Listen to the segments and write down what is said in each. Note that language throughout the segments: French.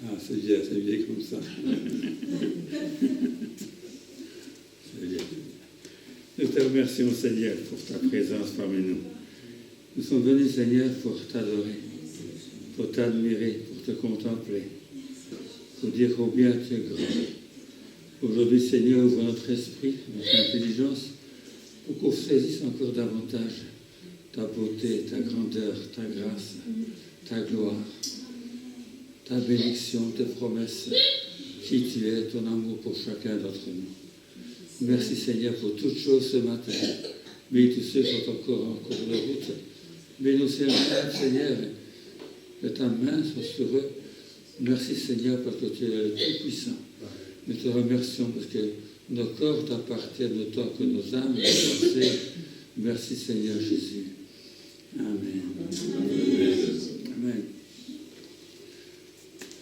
Ah, c'est bien comme ça. C'est bien. Nous te remercions, Seigneur, pour ta présence parmi nous. Nous sommes venus, Seigneur, pour t'adorer, pour t'admirer, pour te contempler, pour dire combien tu es grand. Aujourd'hui, Seigneur, ouvre notre esprit, notre intelligence, pour qu'on saisisse encore davantage ta beauté, ta grandeur, ta grâce, ta gloire, ta bénédiction, tes promesses, qui tu es, ton amour pour chacun d'entre nous. Merci Seigneur pour toutes choses ce matin. Mais tous ceux qui sont encore en cours de route, mais nous Seigneur, que ta main soit sur eux. Merci Seigneur parce que tu es le Tout-Puissant. Nous te remercions parce que nos corps t'appartiennent autant que nos âmes, nos pensées. Merci Seigneur Jésus. Amen. Amen.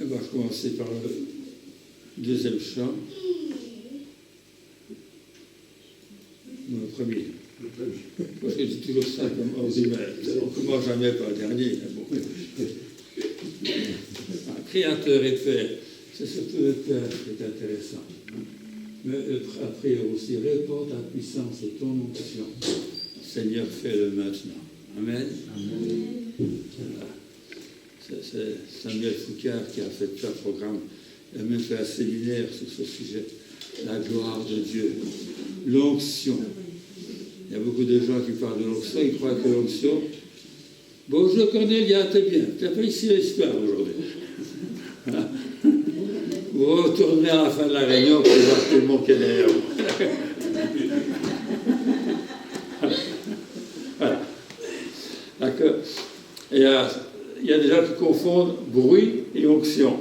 On va commencer par le deuxième chant. Non, le premier. Parce que c'est toujours ça comme on dit, on ne commence jamais par le dernier. Bon. Créateur et Père, c'est surtout le Père qui est intéressant. Mais après aussi, répands ta puissance et ton onction. Seigneur, fais-le maintenant. Amen. Amen. Voilà. C'est Samuel Foucard qui a fait tout un programme. Il a même fait un séminaire sur ce sujet. La gloire de Dieu. L'onction. Il y a beaucoup de gens qui parlent de l'onction, ils croient que l'onction... Bonjour Cornélia, t'es bien. Tu as fait ici l'histoire aujourd'hui. Voilà. Vous retournez à la fin de la réunion pour voir tout le monde qui est derrière vous. Voilà. D'accord. Il y a des gens qui confondent bruit et onction.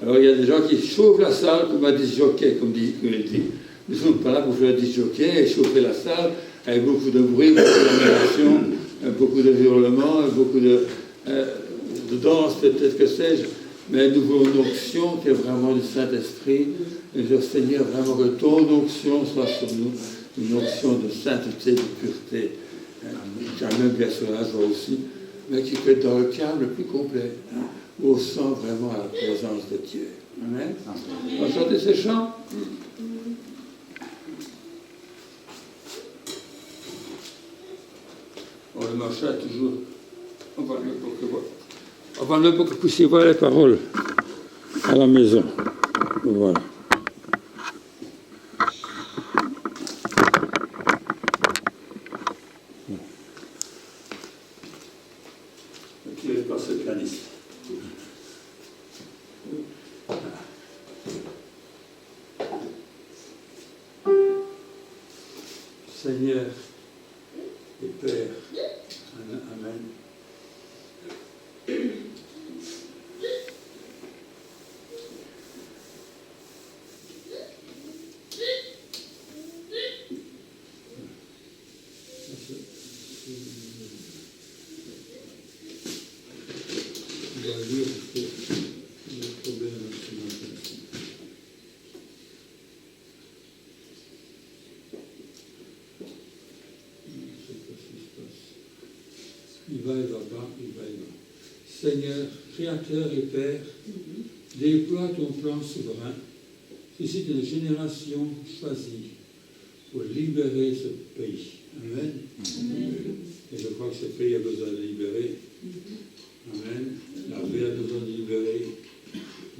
Alors il y a des gens qui chauffent la salle comme un disjockey, comme il dit. Nous ne sommes pas là pour faire un disjockey et chauffer la salle avec beaucoup de bruit, beaucoup d'admiration, beaucoup de hurlements, beaucoup de danse, peut-être que sais-je. Mais nous voulons une onction qui est vraiment du Saint-Esprit. Et je Seigneur, vraiment que ton onction soit sur nous, une onction de sainteté, de pureté. Quand même bien sûr la joie aussi, mais qui peut être dans le calme le plus complet, où on sent vraiment la présence de Dieu. Amen. On va chanter ces chants. Le machin toujours. On va le pour que vous puissiez voir les paroles à la maison. Voilà. Qui est pas ce pianiste. Seigneur et Père. Amen. On va lire le problème ce matin. Il va bas. Seigneur, Créateur et Père, déploie ton plan souverain, suscite une génération choisie pour libérer ce pays. Amen. Amen. Et je crois que ce pays a besoin de libérer. Amen. La vie a besoin de libérer.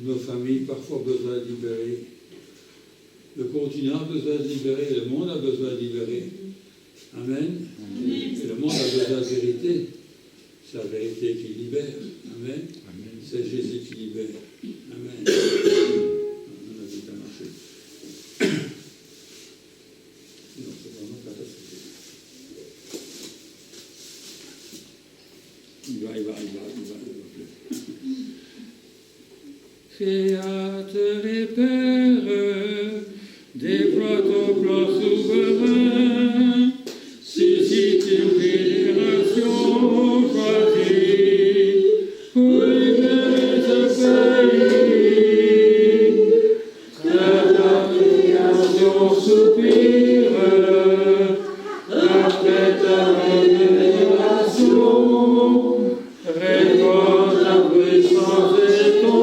Nos familles parfois ont besoin de libérer. Le continent a besoin de libérer. Le monde a besoin de libérer. Amen. Et le monde a besoin de vérité. C'est la vérité qui libère. Amen. Amen. C'est Jésus qui libère. Amen. On a vite à marcher. Non, c'est vraiment catastrophique. Il va plus. Créateur et Père, déploie ton plan souverain, suscite une génération choisie pour libérer ce pays. Que ta création soupire après ta révélation. Réponds ta puissance et ton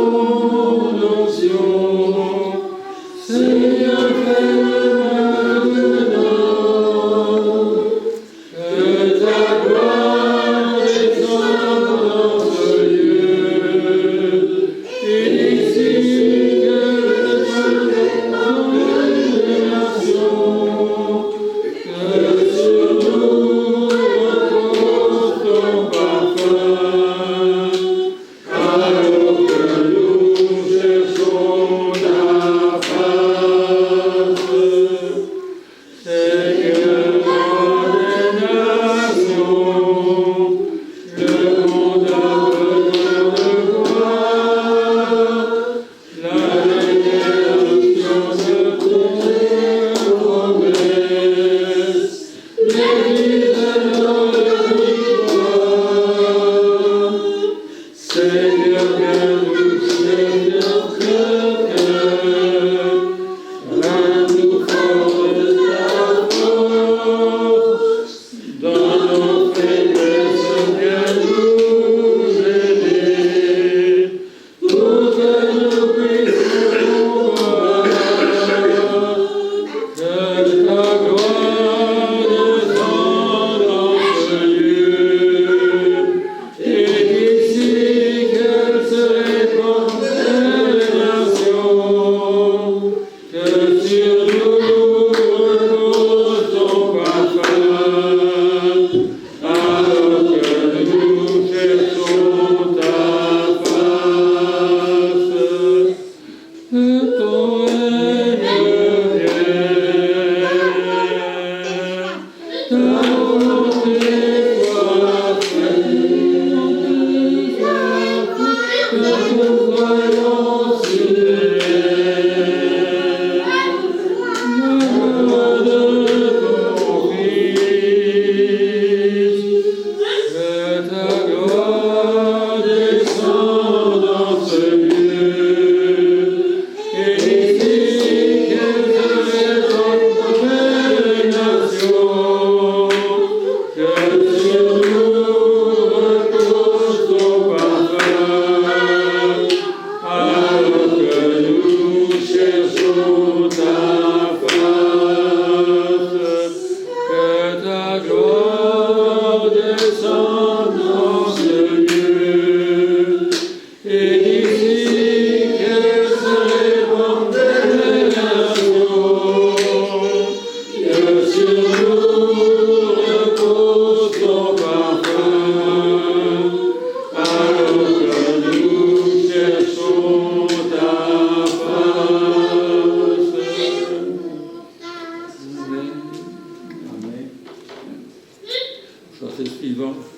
Amen.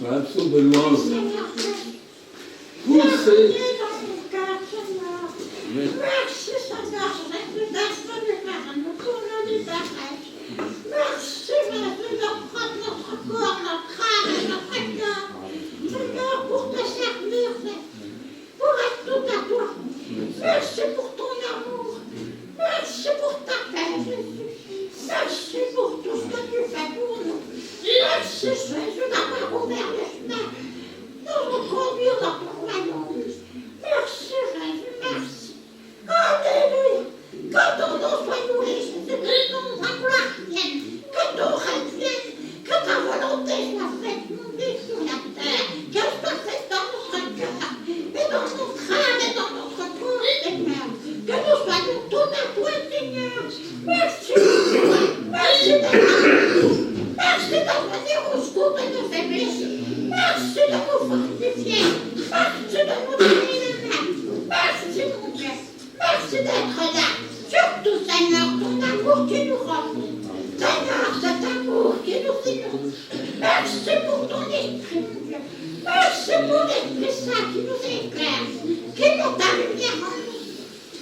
Voilà, psaume de louange. Poussez. Merci Seigneur, je vais d'être du Père, nous tournons du partage. Merci Jésus de prendre notre corps, notre âme et notre cœur. Seigneur, pour te servir, pour être tout à toi. Merci pour ton amour. Merci pour ta paix, Jésus. Merci pour tout ce que tu fais pour nous. Merci Jésus d'avoir ouvert le chemin, de nous conduire dans ton royaume. Merci Jésus, merci. Alléluia. Que ton nom soit loué, Jésus, que ton gloire vienne, que ton règne vienne, que ta volonté soit faite, mon Dieu, sur la terre, qu'elle soit faite dans notre cœur, et dans nos crânes, et dans notre corps, Seigneur. Que nous soyons tout à toi, Seigneur. Merci, merci d'être avec nous. Merci de venir au secours de nos faiblesses. Merci de nous fortifier. Merci de nous donner les mains. Merci, mon Dieu. Merci d'être là. Surtout, Seigneur, ton amour qui nous remplit. Seigneur, cet amour qui nous inonde. Merci pour ton esprit, mon Dieu. Merci pour l'Esprit Saint qui nous éclaire, qui met ta lumière en nous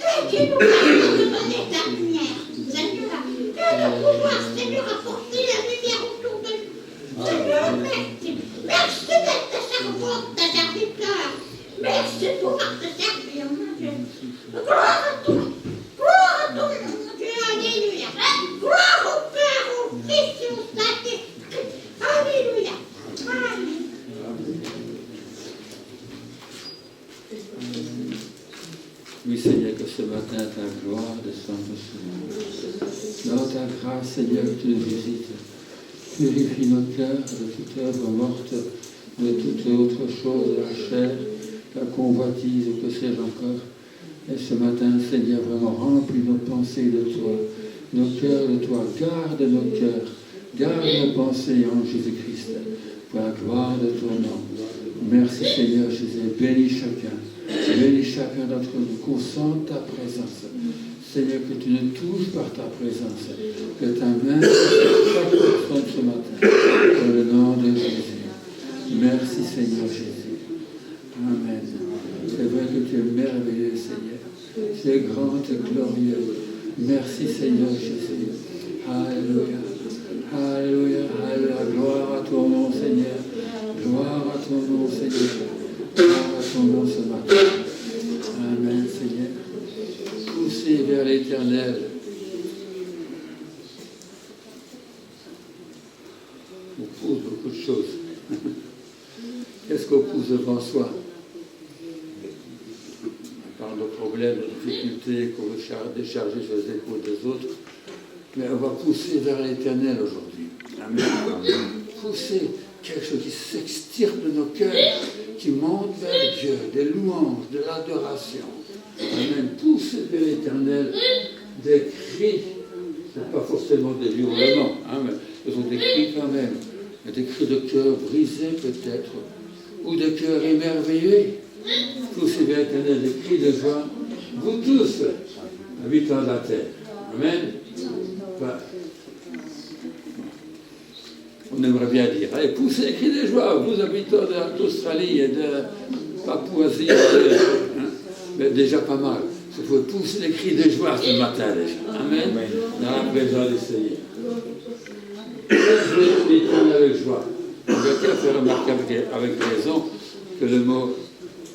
et qui nous permet de donner ta lumière, Seigneur, et de pouvoir, Seigneur, apporter la lumière autour de nous. Seigneur, merci. Merci d'être ta servante, ta serviteur. Merci de pouvoir te servir, mon Dieu. Gloire à toi. Gloire à ton nom, mon Dieu. Alléluia. Gloire au Père, au Fils et au Saint-Esprit. Alléluia. Amen. Oui, Seigneur, que ce matin, ta gloire descende sur nous. Dans ta grâce, Seigneur, tu nous visites. Purifie nos cœurs de toute œuvre morte, de toute autre chose, de la chair, la convoitise, ou que sais-je encore. Et ce matin, Seigneur, vraiment remplis nos pensées de toi, nos cœurs de toi. Garde nos cœurs, garde nos pensées en Jésus-Christ, pour la gloire de ton nom. Merci, Seigneur Jésus. Bénis chacun d'entre nous, qu'on sente ta présence. Seigneur, que tu nous touches par ta présence, que ta main sur chaque personne ce matin, dans le nom de Jésus. Merci, Seigneur Jésus. Amen. C'est vrai que tu es merveilleux, Seigneur. Tu es grand et glorieux. Merci, Seigneur Jésus. Alléluia. Alléluia. Alléluia. Gloire à ton nom, Seigneur. Gloire à ton nom, Seigneur. Gloire à ton nom ce matin. Amen, Seigneur. Poussez vers l'Éternel. On pousse beaucoup de choses. Qu'est-ce qu'on pousse devant soi? Par nos problèmes, nos difficultés qu'on veut décharger sur les épaules des autres. Mais on va pousser vers l'Éternel aujourd'hui. Amen. Pousser quelque chose qui s'extirpe de nos cœurs, qui monte vers Dieu, des louanges, de l'adoration. Amen. Pousser vers l'Éternel des cris, ce n'est pas forcément des hurlements, hein, mais ce sont des cris quand même, des cris de cœur brisés peut-être, ou de cœur émerveillés. Pousser vers l'Éternel des cris de joie, vous tous, habitants de la terre. Amen. Enfin, on aimerait bien dire, allez, poussez les cris de joie, vous habitants d'Australie et de Papouasie, mais déjà pas mal. Il faut pousser les cris de joie ce matin déjà. Amen. Dans la présence du Seigneur. Je vais l'étendre avec joie. Je vais faire remarquer avec raison que le mot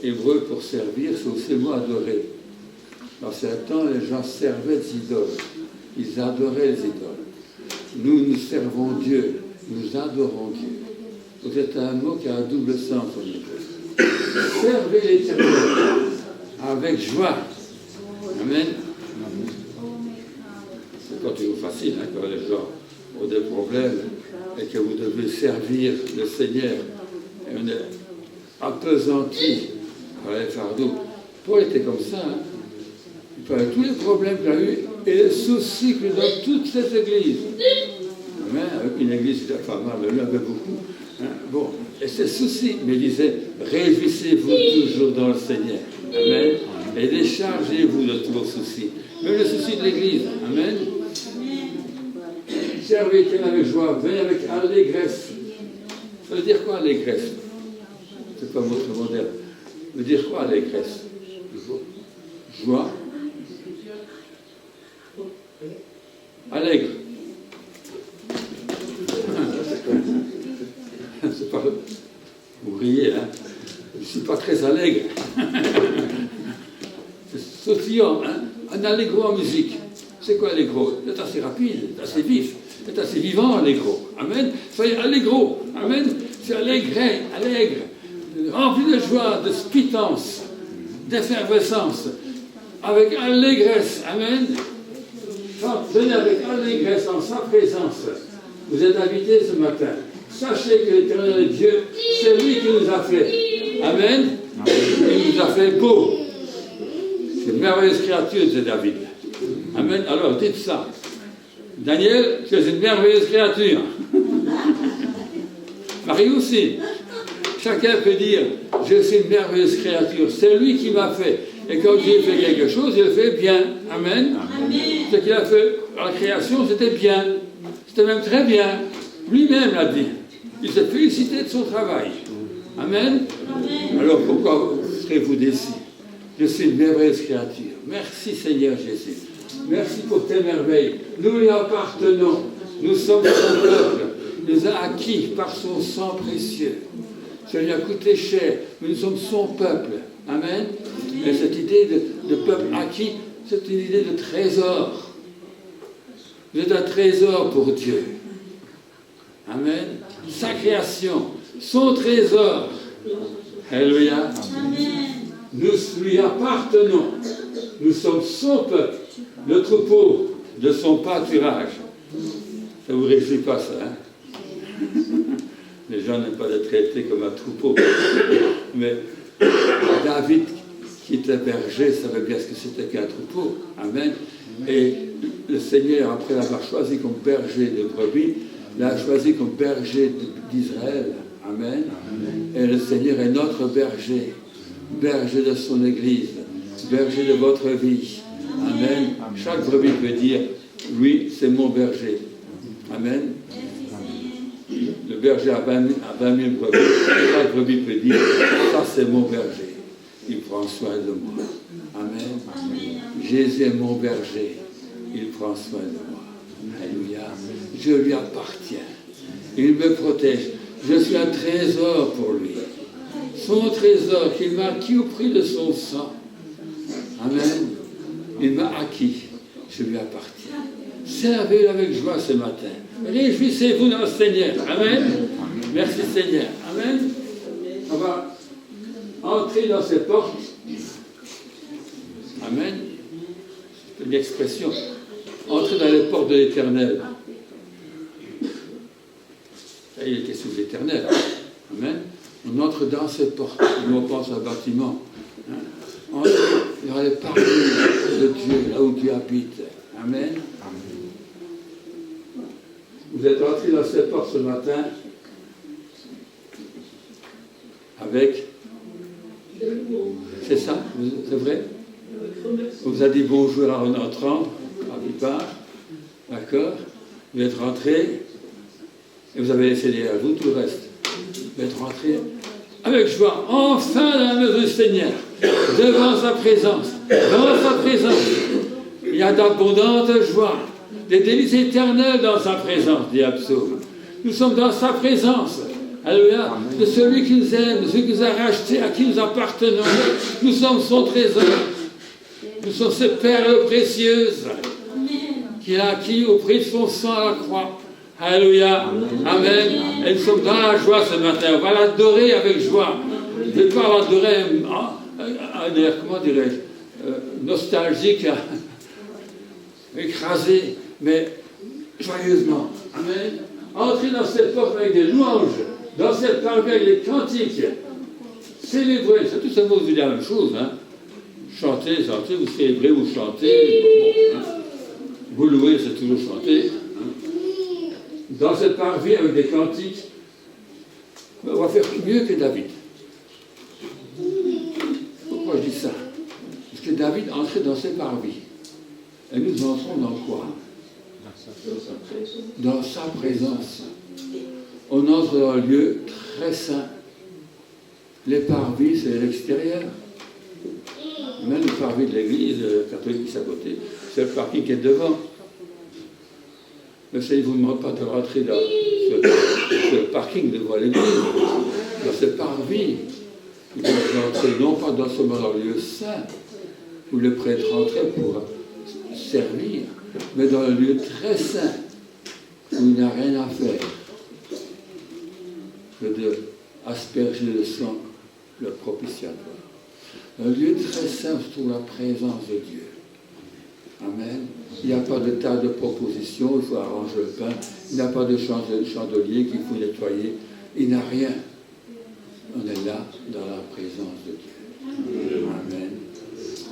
hébreu pour servir, c'est aussi le mot adorer. Dans certains temps, les gens servaient des idoles. Ils adoraient les idoles. Nous servons Dieu. Nous adorons Dieu. C'est un mot qui a un double sens au niveau. Servez l'Éternel avec joie. Amen. C'est pas toujours facile hein, quand les gens ont des problèmes et que vous devez servir le Seigneur. Et on est appesanti par les fardeaux. Paul était comme ça. Hein. Il parlait de tous les problèmes qu'il a eu et les soucis qu'il a dans toute cette église. Amen. Avec une église qui était pas mal, il y en avait beaucoup. Hein. Bon, et ces soucis, mais il disait, réjouissez-vous toujours dans le Seigneur. Amen. Et déchargez-vous de tous vos soucis. Même les soucis de l'église. Amen. Servez avec joie, venez avec allégresse. Ça veut dire quoi, allégresse? C'est pas votre modèle. Ça veut dire quoi, allégresse? Joie. Allègre. C'est pas... Vous riez, hein? Je ne suis pas très allègre. C'est sautillant, hein? Un allegro en musique. C'est quoi allegro? C'est assez rapide, c'est assez vif, c'est assez vivant, allegro. Amen. Soyez allegro. Amen. C'est allègre, rempli de joie, de spitance, d'effervescence, avec allégresse. Amen. Venez avec allégresse en sa présence. Vous êtes invités ce matin. Sachez que l'Éternel Dieu, c'est lui qui nous a fait. Amen. Il nous a fait beau. C'est une merveilleuse créature, c'est David. Amen. Alors dites ça. Daniel, tu es une merveilleuse créature. Marie aussi. Chacun peut dire, je suis une merveilleuse créature. C'est lui qui m'a fait. Et quand Dieu fait quelque chose, il le fait bien. Amen. Amen. Ce qu'il a fait à la création, c'était bien. C'était même très bien. Lui-même l'a dit. Il s'est félicité de son travail. Amen. Amen. Alors pourquoi serez-vous déçus? Je suis une merveilleuse créature. Merci Seigneur Jésus. Merci pour tes merveilles. Nous lui appartenons. Nous sommes son peuple. Il nous a acquis par son sang précieux. Ça lui a coûté cher. Mais nous sommes son peuple. Amen. Et cette idée de peuple acquis, c'est une idée de trésor. Vous êtes un trésor pour Dieu. Amen. Sa création, son trésor. Alléluia. Nous lui appartenons. Nous sommes son peuple, le troupeau de son pâturage. Ça ne vous réjouit pas, ça, hein? Les gens n'aiment pas être traités comme un troupeau. Mais David, qui était berger, savait bien ce que c'était qu'un troupeau. Amen. Et le Seigneur, après l'avoir choisi comme berger de brebis, l'a choisi comme berger d'Israël. Amen. Et le Seigneur est notre berger. Berger de son Église. Berger de votre vie. Amen. Chaque brebis peut dire, lui, c'est mon berger. Amen. Le berger a 20 000 brebis. Chaque brebis peut dire, ça c'est mon berger. Il prend soin de moi. Amen. Jésus est mon berger. Il prend soin de moi. Alléluia. Je lui appartiens. Il me protège. Je suis un trésor pour lui. Son trésor qu'il m'a acquis au prix de son sang. Amen. Il m'a acquis. Je lui appartiens. Servez-le avec joie ce matin. Réjouissez-vous dans le Seigneur. Amen. Merci Seigneur. Amen. On va entrer dans ces portes. Amen. C'est une expression. Entrer dans les portes de l'Éternel. Là, il est question de l'Éternel. Amen. On entre dans ces portes. Nous, on pense à un bâtiment. Hein. Il y aura les parvis de Dieu, là où Dieu habite. Amen. Vous êtes entrés dans ces portes ce matin avec... C'est ça? C'est vrai? On vous a dit bonjour en entrant, à plupart. D'accord? Vous êtes rentrés et vous avez laissé derrière vous tout le reste. Vous êtes rentrés avec joie, enfin dans la maison du Seigneur, devant sa présence. Dans sa présence, il y a d'abondantes joies, des délices éternelles dans sa présence, dit Absaume. Nous sommes dans sa présence. Alléluia. De celui qui nous aime, de celui qui nous a rachetés, à qui nous appartenons. Nous sommes son trésor. Nous sommes ses perles précieuses qu'il a acquis au prix de son sang à la croix. Alléluia. Amen. Et nous sommes dans la joie ce matin. On va l'adorer avec joie. Je ne vais pas l'adorer un air, comment dirais-je, nostalgique, écrasé, mais joyeusement. Amen. Entrez dans cette porte avec des louanges, dans cette parole avec les cantiques. Célébrez. C'est tout ça, vous dites la même chose. Hein. Chantez, chantez, vous célébrez, vous chantez. Bon, hein. Vous louez, c'est toujours chanter. Dans cette parvis avec des cantiques, on va faire mieux que David. Pourquoi je dis ça? Parce que David entrait dans ses parvis. Et nous entrons dans quoi? Dans sa présence. On entre dans un lieu très saint. Les parvis, c'est l'extérieur. Même le parvis de l'église catholique qui est à côté, c'est le parking qui est devant. Mais ça ne vous demande pas de rentrer dans ce parking devant l'église, dans ce parvis. Vous devez entrer non pas dans le lieu saint, où le prêtre rentrait pour servir, mais dans le lieu très saint, où il n'a rien à faire que d'asperger le sang, le propitiatoire. Un lieu très saint se trouve la présence de Dieu. Amen. Il n'y a pas de tas de propositions, il faut arranger le pain, il n'y a pas de chandelier qu'il faut nettoyer, il n'y a rien. On est là dans la présence de Dieu. Amen.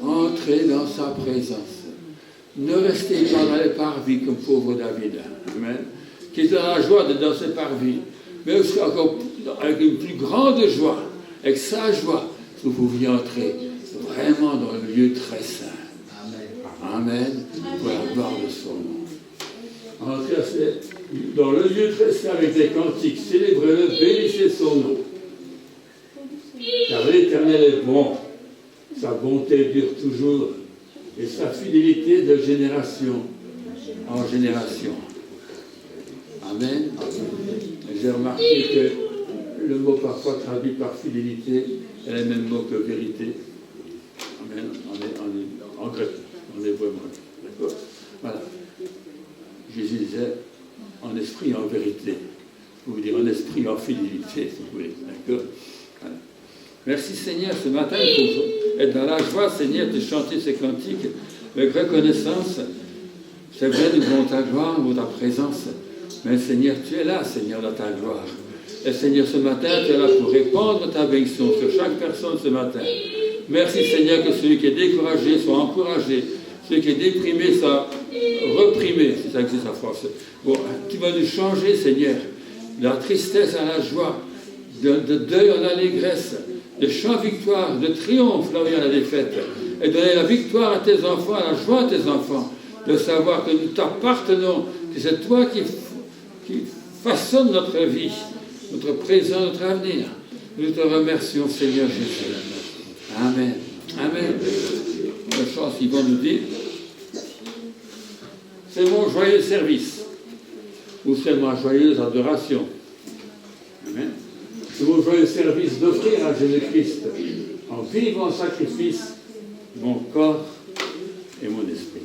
Entrez dans sa présence. Ne restez pas dans les parvis comme pauvre David. Amen. Qui est dans la joie d'être dans ses parvis, mais aussi encore avec une plus grande joie, avec sa joie, que vous pouviez entrer vraiment dans le lieu très saint. Amen. Pour la gloire de son nom. Entrez dans le lieu très saint avec des cantiques, célébrez-le, bénissez son nom. Car l'Éternel est bon, sa bonté dure toujours, et sa fidélité de génération en génération. Amen. J'ai remarqué que le mot parfois traduit par fidélité est le même mot que vérité. Amen. En grec, en hébreu. D'accord. Voilà. Jésus disait en esprit, en vérité. Vous voulez dire en esprit, en fidélité, si vous voulez. D'accord. Voilà. Merci Seigneur, ce matin, pour être dans la joie, Seigneur, de chanter ces cantiques avec reconnaissance. C'est vrai, nous voulons ta gloire, nous voulons ta présence. Mais Seigneur, tu es là, Seigneur, dans ta gloire. Et Seigneur, ce matin, tu es là pour répandre ta bénédiction sur chaque personne ce matin. Merci Seigneur, que celui qui est découragé soit encouragé, celui qui est déprimé soit reprimé, si ça existe en France. Bon, tu vas nous changer, Seigneur, de la tristesse à la joie, de deuil à l'allégresse, de chant victoire, de triomphe là où il y a la défaite, et donner la victoire à tes enfants, à la joie à tes enfants, de savoir que nous t'appartenons, que c'est toi qui façonne notre vie, notre présent, notre avenir. Nous te remercions, Seigneur Jésus. Amen. Amen. La chance, ils vont nous dire, c'est mon joyeux service, ou c'est ma joyeuse adoration. Amen. C'est mon joyeux service d'offrir à Jésus-Christ, en vivant sacrifice, mon corps et mon esprit.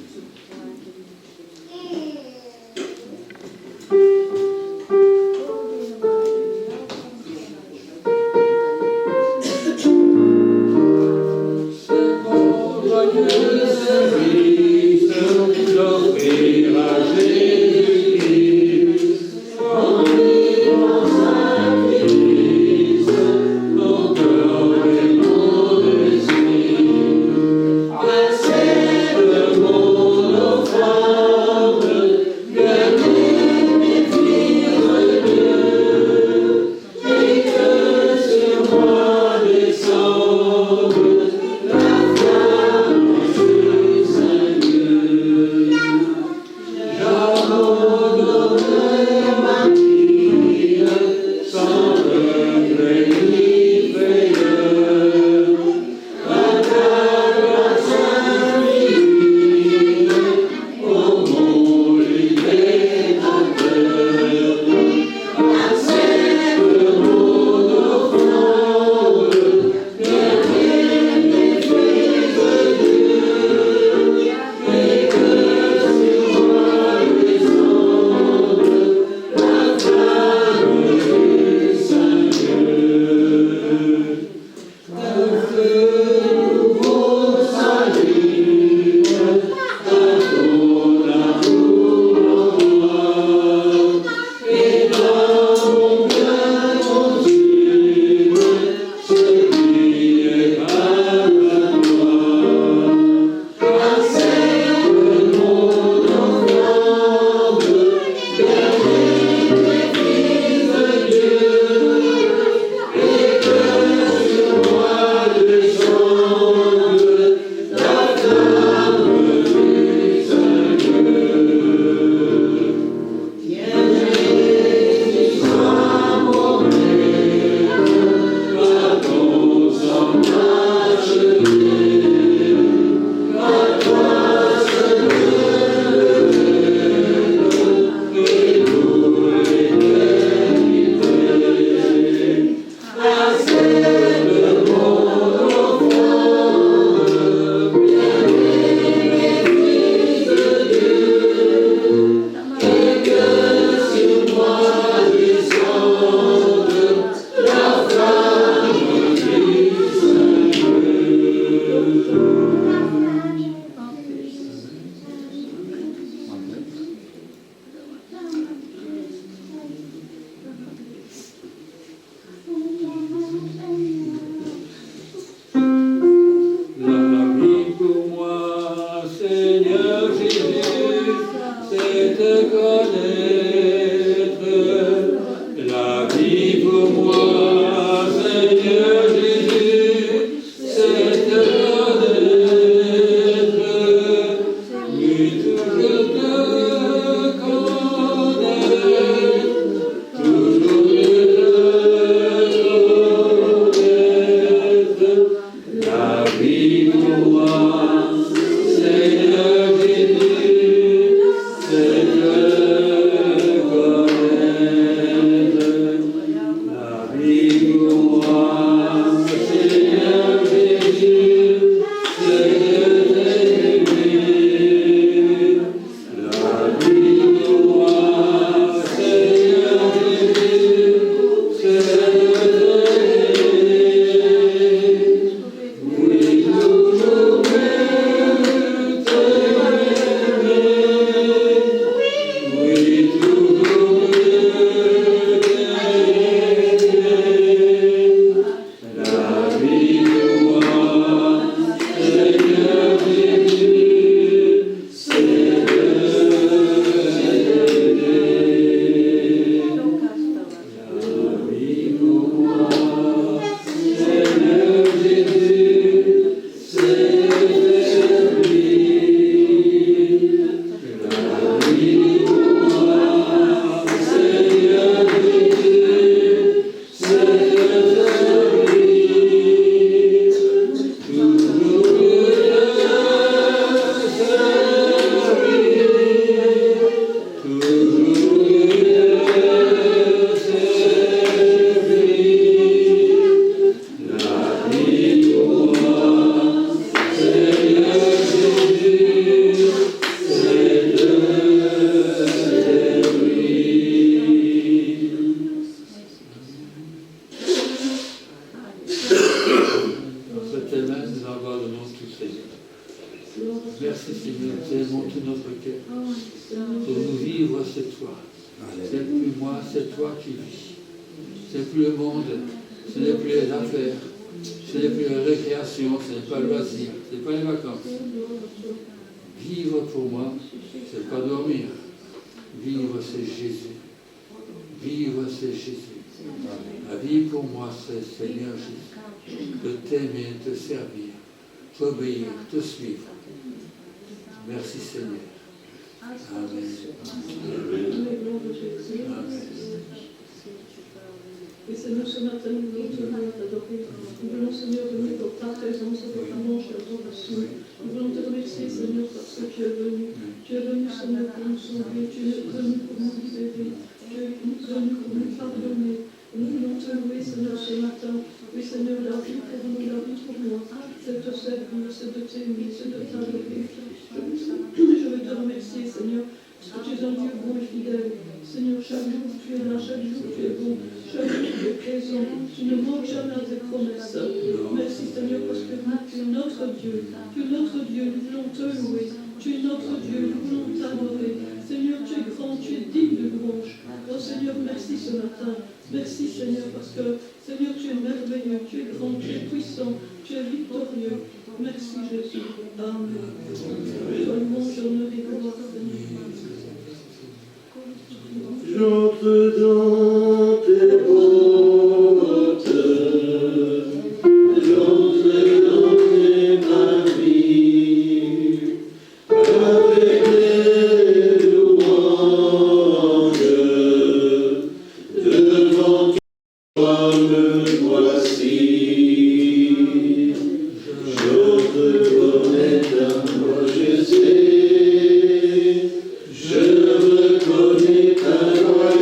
Je reconnais ta loi.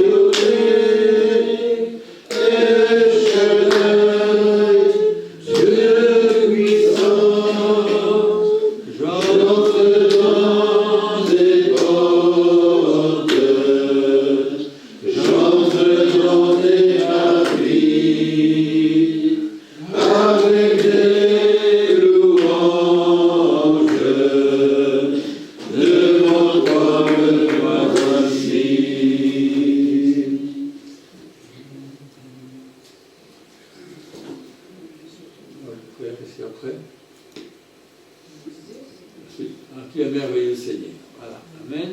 Père, ici après. Ensuite, tu es merveilleux, Seigneur. Voilà, Amen.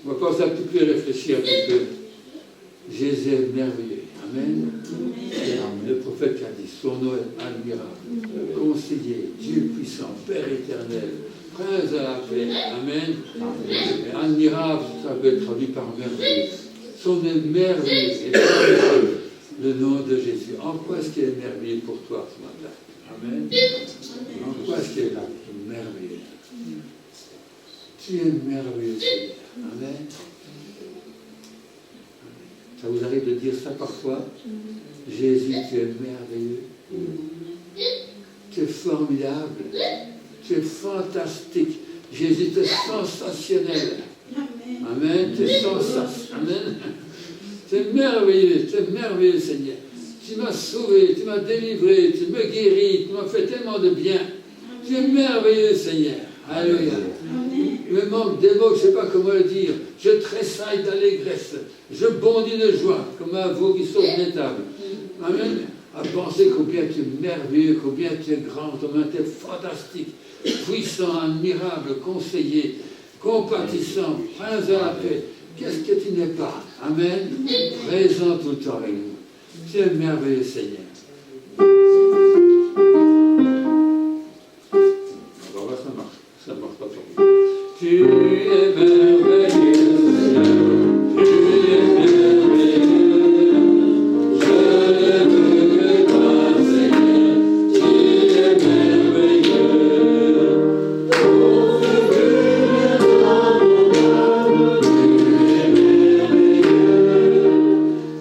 On va commencer un petit peu à réfléchir un petit peu. Jésus est merveilleux. Amen. Le prophète a dit, son nom est admirable, conseiller, Dieu puissant, Père éternel, prince à la paix. Amen. Et admirable, ça peut être traduit par merveilleux. Son nom est merveilleux. Et merveilleux, le nom de Jésus. En quoi est-ce qu'il est merveilleux pour toi ce matin? Amen. En quoi est-ce qu'il est là? Merveilleux. Tu es merveilleux, Seigneur. Amen. Ça vous arrive de dire ça parfois? Jésus, tu es merveilleux. Tu es formidable. Tu es fantastique. Jésus, tu es sensationnel. Amen. Tu es sensationnel. Amen. Tu es merveilleux, Seigneur. Tu m'as sauvé, tu m'as délivré, tu me guéris, tu m'as fait tellement de bien. Tu es merveilleux, Seigneur. Alléluia. Il me manque des mots, je ne sais pas comment le dire. Je tressaille d'allégresse. Je bondis de joie, comme un veau qui sort d'une étable. Amen. À penser combien tu es merveilleux, combien tu es grand, combien tu es fantastique, puissant, admirable, conseiller, compatissant, prince de la paix. Qu'est-ce que tu n'es pas? Amen. Présent tout le temps avec nous. Tu es merveilleux, Seigneur. On va voir, ça marche. Ça ne marche pas trop. Tu es merveilleux, Seigneur. Tu es merveilleux. Je ne veux que toi, Seigneur. Tu es merveilleux. Oh, je veux toi, mon âme. Tu es merveilleux.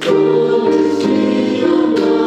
Oh, si on m'a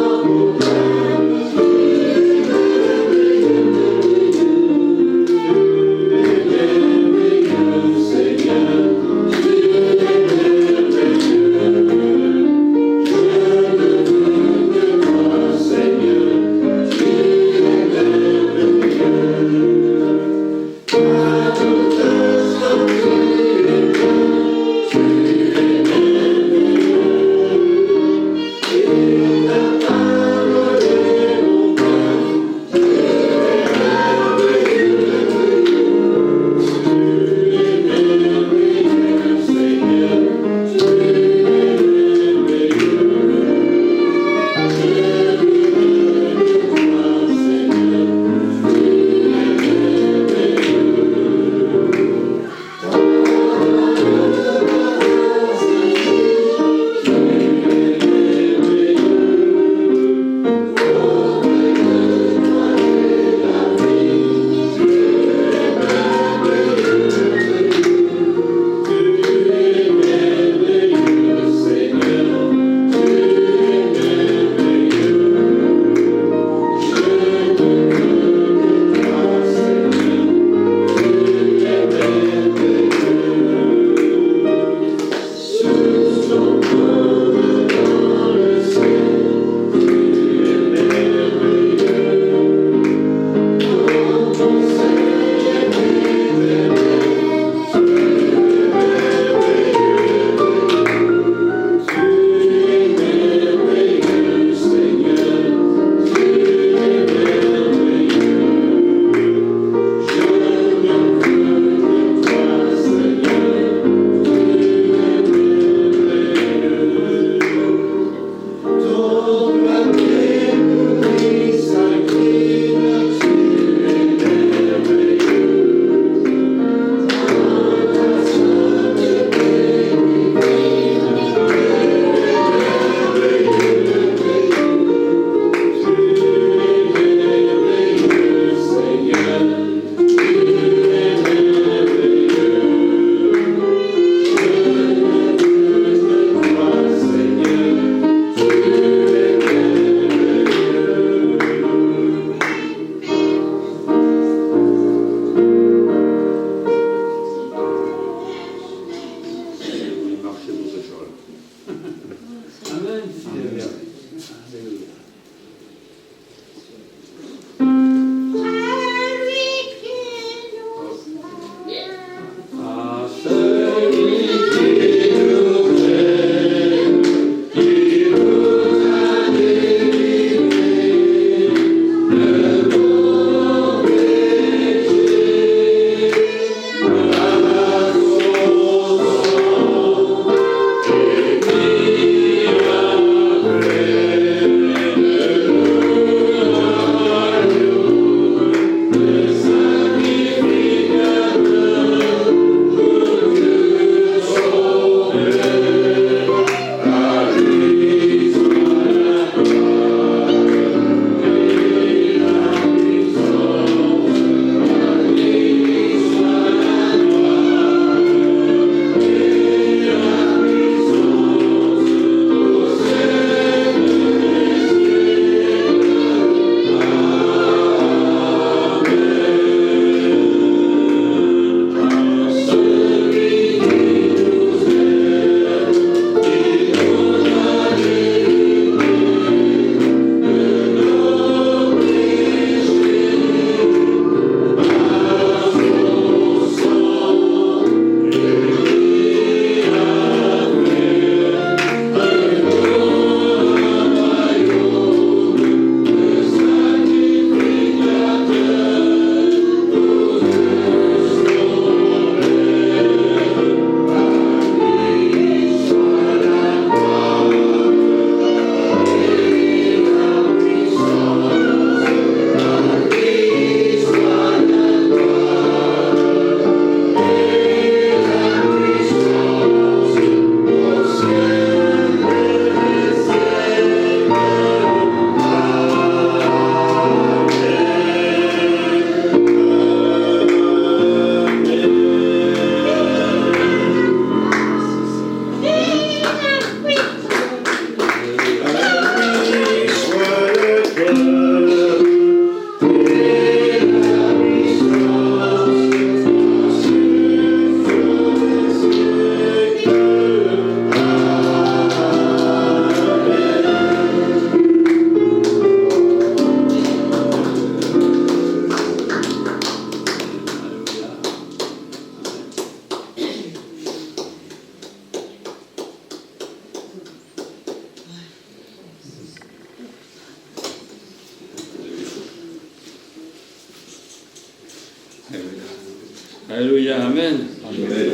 Alléluia, Amen. Amen.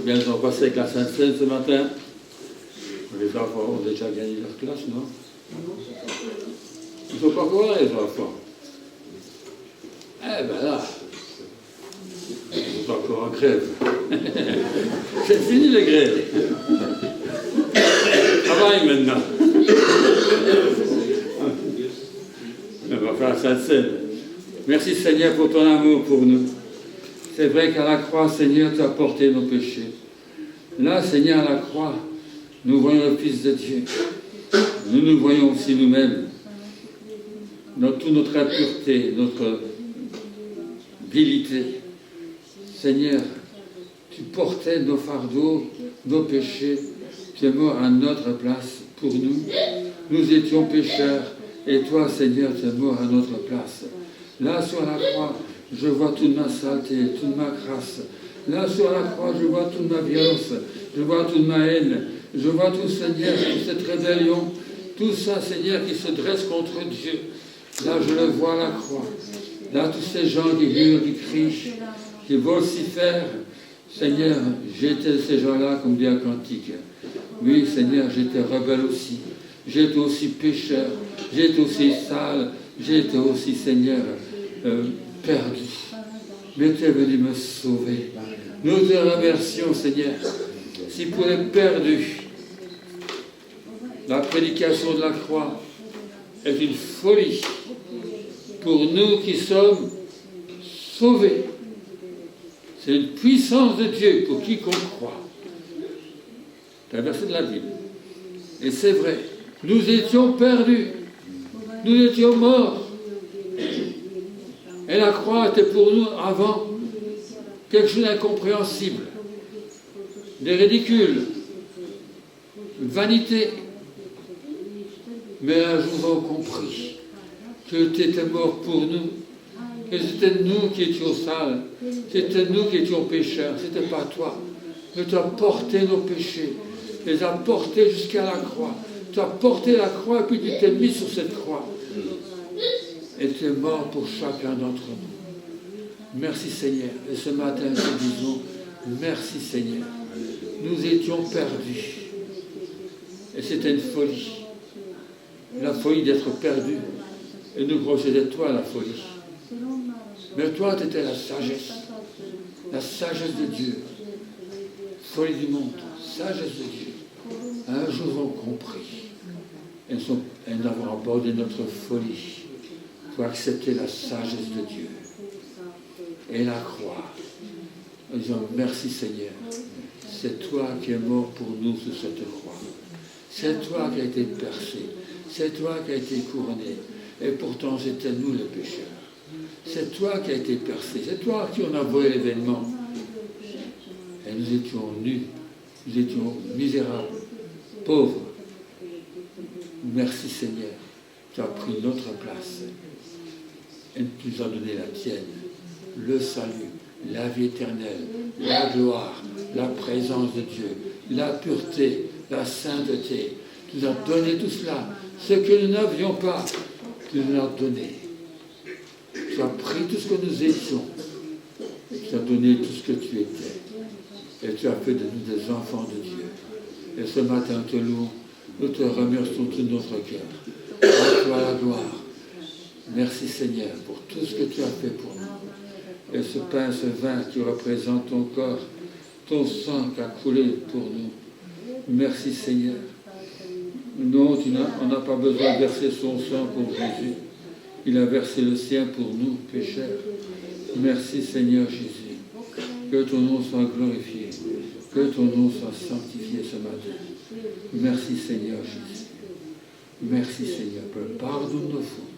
Bien, nous allons passer avec la Sainte Seine ce matin. Les enfants ont déjà gagné leur classe, non? Ils ne sont pas encore là, les enfants. Eh ben là, ils sont encore en grève. C'est fini les grèves. Travail maintenant. On va faire la Sainte Seine. Merci Seigneur pour ton amour pour nous. C'est vrai qu'à la croix, Seigneur, tu as porté nos péchés. Là, Seigneur, à la croix, nous voyons le Fils de Dieu. Nous nous voyons aussi nous-mêmes. Dans toute notre impureté, notre vilité. Seigneur, tu portais nos fardeaux, nos péchés. Tu es mort à notre place pour nous. Nous étions pécheurs. Et toi, Seigneur, tu es mort à notre place. Là, sur la croix, je vois toute ma saleté, toute ma grâce. Là, sur la croix, je vois toute ma violence. Je vois toute ma haine. Je vois tout, Seigneur, toute cette rébellion. Tout ça, Seigneur, qui se dresse contre Dieu. Là, je le vois à la croix. Là, tous ces gens qui hurlent, qui crient, qui vocifèrent. Seigneur, j'étais de ces gens-là, comme dit un cantique. Oui, Seigneur, j'étais rebelle aussi. J'étais aussi pécheur. J'étais aussi sale. J'étais aussi, Seigneur, perdu. Mais tu es venu me sauver. Nous te remercions, Seigneur. Si pour les perdus, la prédication de la croix est une folie pour nous qui sommes sauvés. C'est une puissance de Dieu pour quiconque croit. C'est un verset de la Bible. Et c'est vrai, nous étions perdus. Nous étions morts. Et la croix était pour nous avant quelque chose d'incompréhensible, de ridicule, vanité. Mais un jour, nous avons compris que tu étais mort pour nous, que c'était nous qui étions sales, c'était nous qui étions pécheurs, c'était pas toi. Mais tu as porté nos péchés, tu les as portés jusqu'à la croix. Tu as porté la croix et puis tu t'es mis sur cette croix. Et tu es mort pour chacun d'entre nous. Merci Seigneur. Et ce matin, nous disons, merci Seigneur. Nous étions perdus. Et c'était une folie. La folie d'être perdu. Et nous croyons que c'était toi la folie. Mais toi, tu étais la sagesse. La sagesse de Dieu. Folie du monde. Sagesse de Dieu. Un jour, nous avons compris. Et nous avons abordé notre folie pour accepter la sagesse de Dieu. Et la croix. Nous disons merci Seigneur. C'est toi qui es mort pour nous sur cette croix. C'est toi qui as été percé. C'est toi qui as été couronné. Et pourtant c'était nous les pécheurs. C'est toi qui as été percé. C'est toi qui en as volé l'événement. Et nous étions nus. Nous étions misérables. Pauvres. Merci Seigneur. Tu as pris notre place. Et tu nous as donné la tienne. Le salut, la vie éternelle, la gloire, la présence de Dieu, la pureté, la sainteté. Tu nous as donné tout cela. Ce que nous n'avions pas, tu nous l'as donné. Tu as pris tout ce que nous étions. Tu as donné tout ce que tu étais. Et tu as fait de nous des enfants de Dieu. Et ce matin, nous te louons, nous te remercions de tout notre cœur. À toi la gloire. Merci Seigneur pour tout ce que tu as fait pour nous. Et ce pain, ce vin qui représente ton corps, ton sang qui a coulé pour nous. Merci Seigneur. Non, on n'a pas besoin de verser son sang pour Jésus. Il a versé le sien pour nous, pécheurs. Merci Seigneur Jésus. Que ton nom soit glorifié. Que ton nom soit sanctifié ce matin. Merci Seigneur Jésus. Merci Seigneur pour le pardon de nos fautes.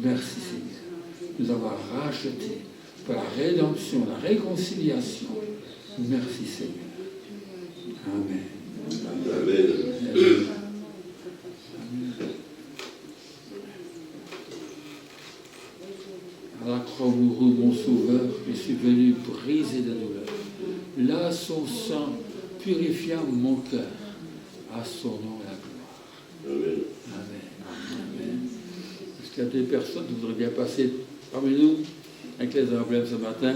Merci Seigneur de nous avoir rachetés pour la rédemption, la réconciliation. Merci Seigneur. Amen. Amen. Amen. À la croix mourut mon sauveur, je suis venu briser la douleur. Là, son sang purifia mon cœur. À son nom la gloire. Amen. Amen. Amen. Est-ce qu'il y a des personnes qui voudraient bien passer parmi nous avec les emblèmes ce matin?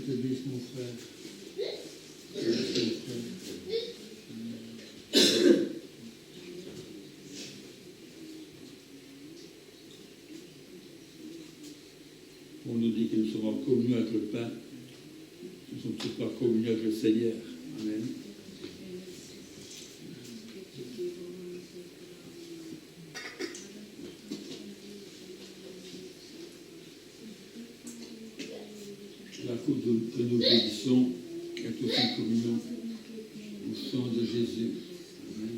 te bénisse, mon frère. On nous dit que nous sommes en communion avec le Père. Nous sommes tous en communion avec le Seigneur. Amen. La coupe que nous bénissons est aussi en communion au sang de Jésus. Amen.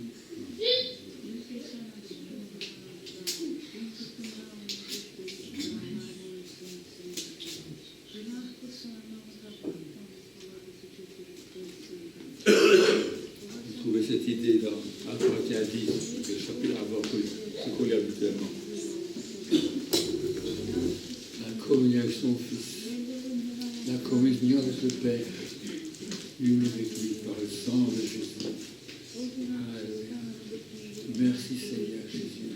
Vous trouvez cette idée dans Corinthiens 10, le chapitre avant ce qu'on lit habituellement. La communion avec son Fils. La communion avec le Père, l'une avec lui par le sang de Jésus. Alléluia. Merci Seigneur Jésus.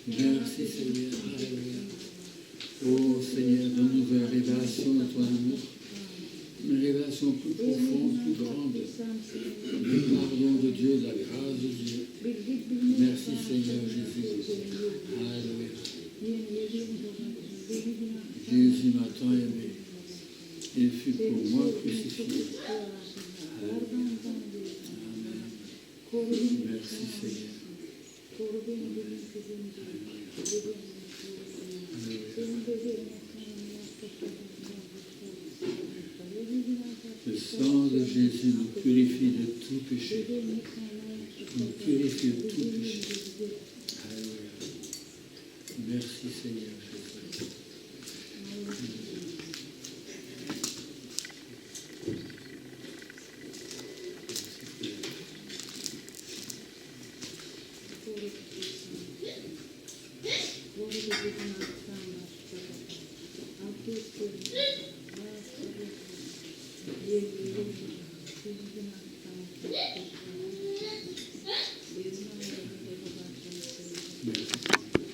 Merci Seigneur. Alléluia. Oh Seigneur, donne-nous une révélation de ton amour, une révélation plus profonde, plus grande, du pardon de Dieu, de la grâce de Dieu. Merci Seigneur Jésus. Alléluia. Jésus m'a tant aimé. Il fut pour moi crucifié. Amen. Merci Seigneur. Le sang de Jésus nous purifie de tout péché. Nous purifie de tout péché. Alléluia. Merci Seigneur Jésus.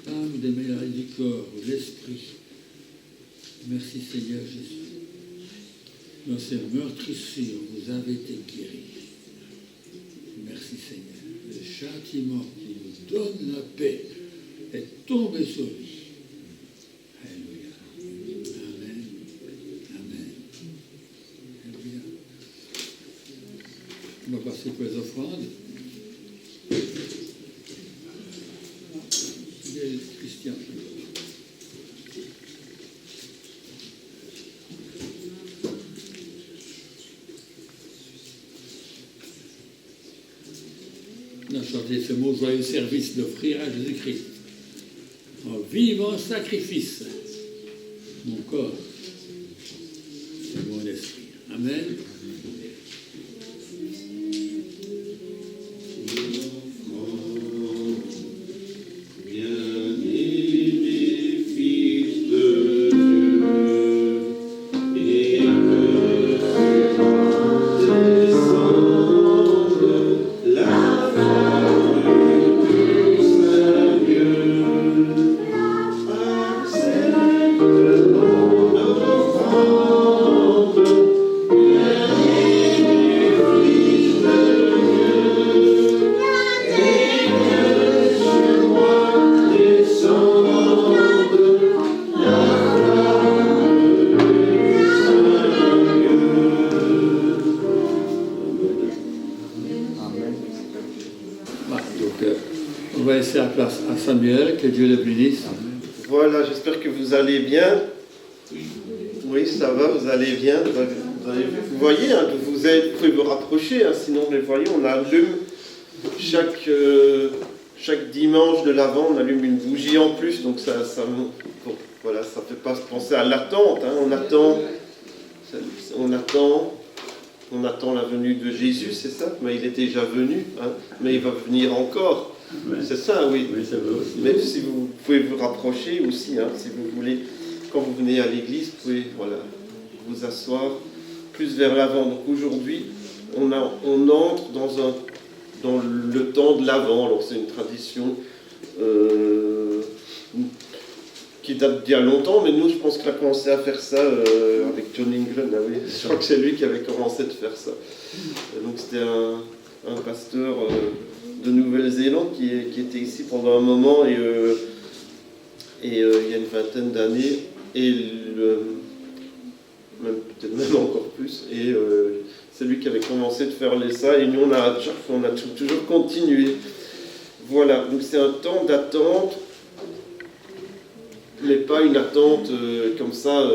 Âme des maladies du corps, de l'esprit. Merci Seigneur Jésus. Dans ces meurtrissures, vous avez été guéris. Merci Seigneur. Le châtiment qui nous donne la paix est tombé sur lui. Alléluia. Amen. Amen. Alléluia. On va passer pour les offrandes. Christian. On a chanté ce mot joyeux service d'offrir à Jésus-Christ. En vivant sacrifice, mon corps et mon esprit. Amen. La place à Samuel, que Dieu le bénisse. Voilà, j'espère que vous allez bien. Oui, ça va, vous allez bien. Vous voyez, hein, vous pouvez vous rapprocher, hein, sinon vous voyez, on allume chaque dimanche de l'Avent, on allume une bougie en plus, donc ça fait pas penser à l'attente. Hein, on attend la venue de Jésus, c'est ça, mais il est déjà venu, hein, mais il va venir encore. Ouais. C'est ça, oui. Oui, ça va aussi. Mais si vous pouvez vous rapprocher aussi, hein, si vous voulez, quand vous venez à l'église, vous pouvez vous asseoir plus vers l'avant. Donc aujourd'hui, on entre dans le temps de l'Avent. Alors c'est une tradition qui date d'il y a longtemps, mais nous, je pense qu'il a commencé à faire ça avec John England. Ah oui, je crois que c'est lui qui avait commencé de faire ça. Donc c'était un pasteur de Nouvelle-Zélande qui était ici pendant un moment et il y a une vingtaine d'années, et peut-être même encore plus, et c'est lui qui avait commencé de faire ça, et nous on a toujours continué. Voilà, donc c'est un temps d'attente, mais pas une attente comme ça,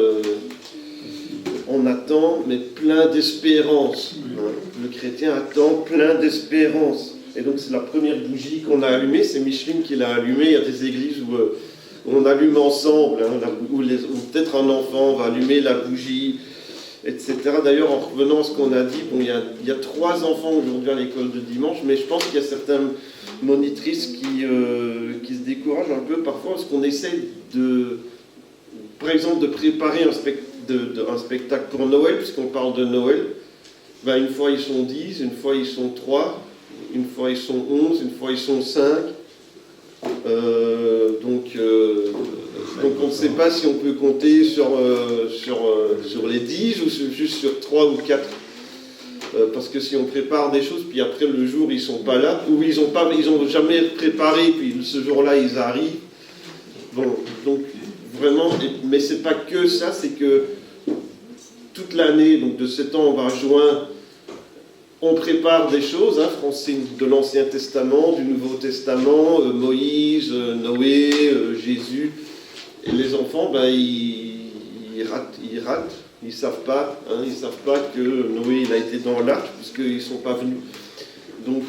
on attend, mais plein d'espérance. Hein. Le chrétien attend plein d'espérance. Et donc c'est la première bougie qu'on a allumée, c'est Micheline qui l'a allumée. Il y a des églises où on allume ensemble, hein, où peut-être un enfant va allumer la bougie, etc. D'ailleurs, en revenant à ce qu'on a dit, bon, il y a 3 enfants aujourd'hui à l'école de dimanche, mais je pense qu'il y a certaines monitrices qui se découragent un peu parfois parce qu'on essaie par exemple, de préparer un spectacle pour Noël, puisqu'on parle de Noël. Ben, une fois ils sont 10, une fois ils sont 3, une fois ils sont 11, une fois ils sont 5. Donc on ne sait pas si on peut compter sur les 10 ou juste sur 3 ou 4. Parce que si on prépare des choses, puis après le jour ils sont pas là, ou ils ont jamais préparé, puis ce jour-là ils arrivent. Bon, donc vraiment, mais c'est pas que ça, c'est que toute l'année, donc de septembre à juin, on prépare des choses, hein, Francine, de l'Ancien Testament, du Nouveau Testament, Moïse, Noé, Jésus. Et les enfants, ben, ils ratent, ils savent pas que Noé il a été dans l'arche, puisqu'ils ne sont pas venus. Donc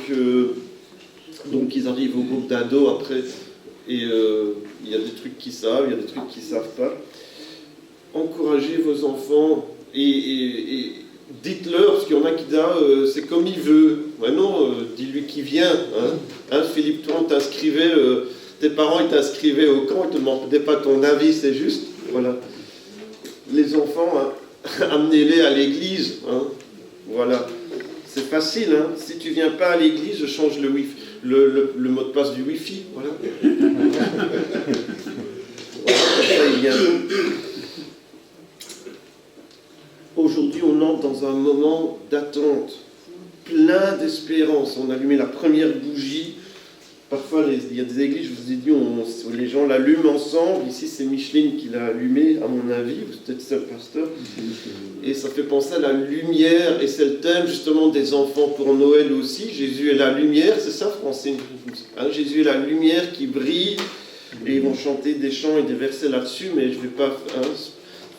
ils arrivent au groupe d'ados après, et il y a des trucs qu'ils savent, il y a des trucs qu'ils ne savent pas. Encouragez vos enfants et dites-leur, parce qu'il y en a qui disent c'est comme il veut. Ouais, non, dis-lui qui vient. Hein, Philippe, toi, tes parents ils t'inscrivaient au camp, ils ne te demandaient pas ton avis, c'est juste. Voilà. Les enfants, hein, amenez-les à l'église. Hein, voilà. C'est facile. Hein. Si tu ne viens pas à l'église, je change le mot de passe du Wi-Fi. Voilà. Ça, il vient. Aujourd'hui, on entre dans un moment d'attente, plein d'espérance. On a allumé la première bougie. Parfois, il y a des églises, je vous ai dit, les gens l'allument ensemble. Ici, c'est Micheline qui l'a allumé, à mon avis. Vous êtes seul pasteur. Et ça fait penser à la lumière. Et c'est le thème, justement, des enfants pour Noël aussi. Jésus est la lumière, c'est ça, Francine, hein, Jésus est la lumière qui brille. Et ils vont chanter des chants et des versets là-dessus, mais je ne vais pas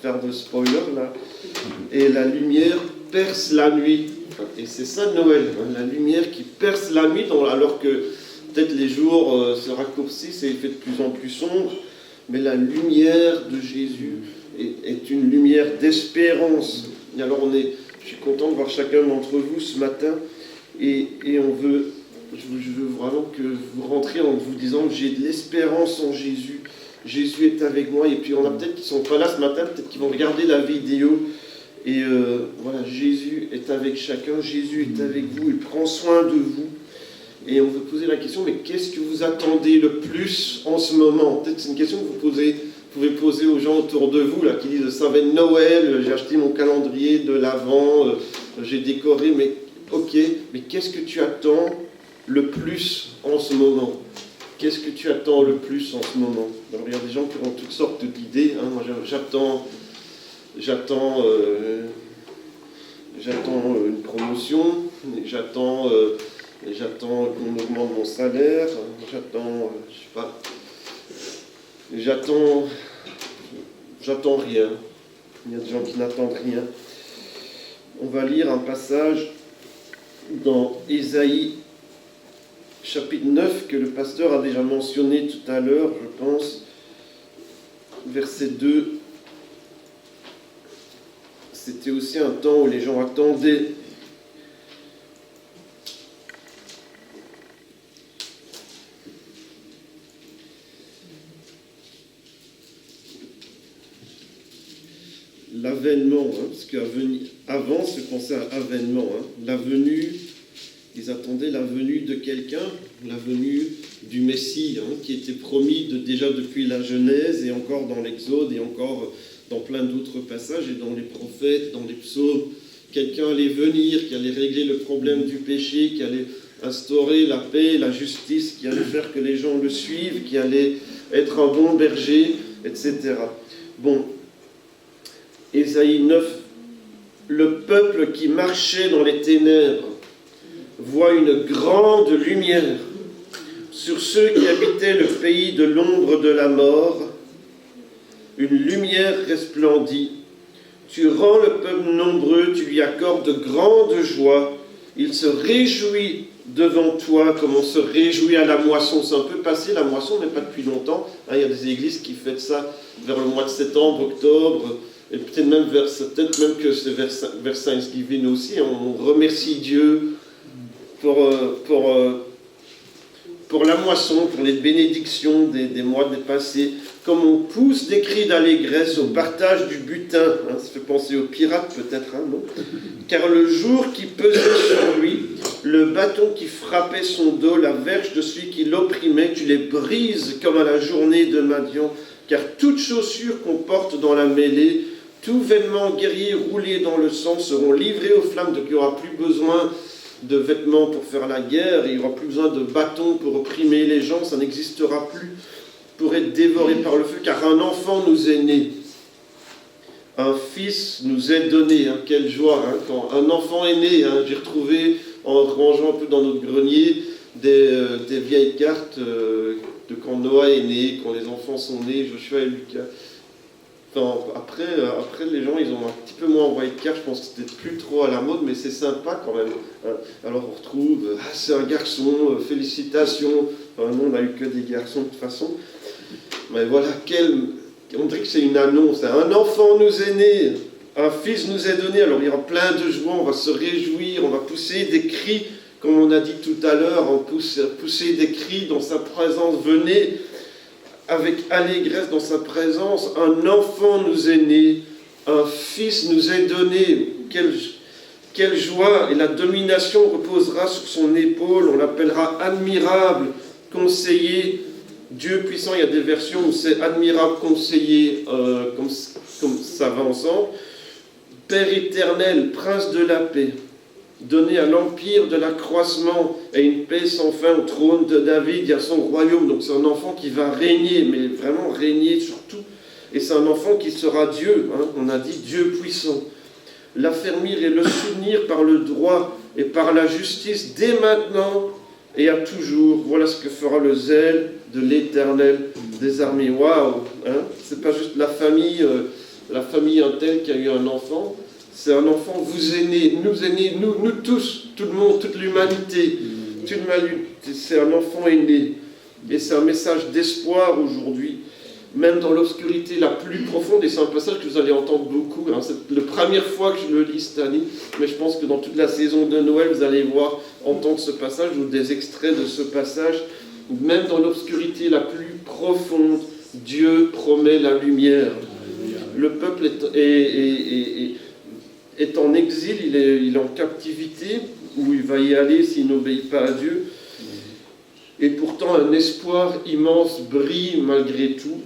faire de spoiler, là. Et la lumière perce la nuit. Et c'est ça Noël, hein, la lumière qui perce la nuit, alors que peut-être les jours se raccourcissent et il fait de plus en plus sombre. Mais la lumière de Jésus est une lumière d'espérance. Et alors je suis content de voir chacun d'entre vous ce matin. Et je veux vraiment que vous rentriez en vous disant j'ai de l'espérance en Jésus. Jésus est avec moi. Et puis on a peut-être qui ne sont pas là ce matin, peut-être qu'ils vont regarder la vidéo. Et voilà, Jésus est avec chacun, Jésus est avec vous, il prend soin de vous. Et on veut poser la question, mais qu'est-ce que vous attendez le plus en ce moment? Peut-être c'est une question que vous pouvez poser aux gens autour de vous, là, qui disent, ça va être Noël, j'ai acheté mon calendrier de l'Avent, j'ai décoré, mais ok, mais qu'est-ce que tu attends le plus en ce moment? Qu'est-ce que tu attends le plus en ce moment? Alors, il y a des gens qui ont toutes sortes d'idées, hein. Moi j'attends une promotion, j'attends qu'on augmente mon salaire, j'attends rien. Il y a des gens qui n'attendent rien. On va lire un passage dans Ésaïe chapitre 9 que le pasteur a déjà mentionné tout à l'heure, je pense, verset 2. C'était aussi un temps où les gens attendaient. L'avènement, hein, parce qu'avant, c'est pensé à avènement, hein, la venue Ils attendaient la venue de quelqu'un, la venue du Messie, qui était promis déjà depuis la Genèse et encore dans l'Exode et encore dans plein d'autres passages et dans les prophètes, dans les psaumes. Quelqu'un allait venir, qui allait régler le problème du péché, qui allait instaurer la paix, la justice, qui allait faire que les gens le suivent, qui allait être un bon berger, etc. Bon, Ésaïe 9, le peuple qui marchait dans les ténèbres voit une grande lumière. Sur ceux qui habitaient le pays de l'ombre de la mort, une lumière resplendit. Tu rends le peuple nombreux, tu lui accordes de grandes joies. Il se réjouit devant toi comme on se réjouit à la moisson. C'est un peu passé la moisson, mais pas depuis longtemps. Il y a des églises qui fêtent ça vers le mois de septembre, octobre, et peut-être même que c'est vers Thanksgiving aussi. On remercie Dieu pour la moisson, pour les bénédictions des mois dépassés. Comme on pousse des cris d'allégresse au partage du butin. Ça fait penser aux pirates peut-être, non ? Car le jour qui pesait sur lui, le bâton qui frappait son dos, la verge de celui qui l'opprimait, tu les brises comme à la journée de Madian. Car toute chaussure qu'on porte dans la mêlée, tout vêtement guerrier roulé dans le sang seront livrés aux flammes. Donc il n'y aura plus besoin de vêtements pour faire la guerre, il n'y aura plus besoin de bâtons pour opprimer les gens, ça n'existera plus, pour être dévoré par le feu, car un enfant nous est né, un fils nous est donné. Quelle joie, quand un enfant est né. J'ai retrouvé, en rangeant un peu dans notre grenier, des vieilles cartes de quand Noah est né, quand les enfants sont nés, Joshua et Lucas. Après, les gens, ils ont un petit peu moins envoyé de cartes, je pense que c'était plus trop à la mode, mais c'est sympa quand même. Alors on retrouve, c'est un garçon, félicitations. Nous, on n'a eu que des garçons de toute façon. Mais voilà, on dirait que c'est une annonce. Un enfant nous est né, un fils nous est donné. Alors il y aura plein de joie, on va se réjouir, on va pousser des cris, comme on a dit tout à l'heure, on pousser des cris dans sa présence. Venez avec allégresse dans sa présence. Un enfant nous est né, un fils nous est donné. Quelle joie! Et la domination reposera sur son épaule. On l'appellera admirable, conseiller, Dieu puissant. Il y a des versions où c'est admirable, conseiller, comme ça va ensemble. Père éternel, prince de la paix, donné à l'empire de l'accroissement et une paix sans fin au trône de David et à son royaume. Donc c'est un enfant qui va régner, mais vraiment régner sur tout. Et c'est un enfant qui sera Dieu, on a dit Dieu puissant. L'affermir et le soutenir par le droit et par la justice dès maintenant et à toujours. Voilà ce que fera le zèle de l'Éternel des armées. Waouh, c'est pas juste la famille un tel qui a eu un enfant. C'est un enfant, vous aînés, nous tous, tout le monde, toute l'humanité. C'est un enfant aîné. Et c'est un message d'espoir aujourd'hui, même dans l'obscurité la plus profonde. Et c'est un passage que vous allez entendre beaucoup. C'est la première fois que je le lis cette année, mais je pense que dans toute la saison de Noël, vous allez entendre ce passage ou des extraits de ce passage. Même dans l'obscurité la plus profonde, Dieu promet la lumière. Le peuple est en exil, il est en captivité, où il va y aller s'il n'obéit pas à Dieu. Et pourtant, un espoir immense brille malgré tout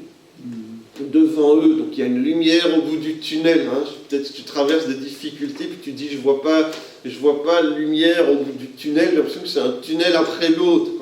devant eux. Donc il y a une lumière au bout du tunnel. Peut-être que tu traverses des difficultés, puis tu dis, je vois pas la lumière au bout du tunnel. J'ai l'impression que c'est un tunnel après l'autre.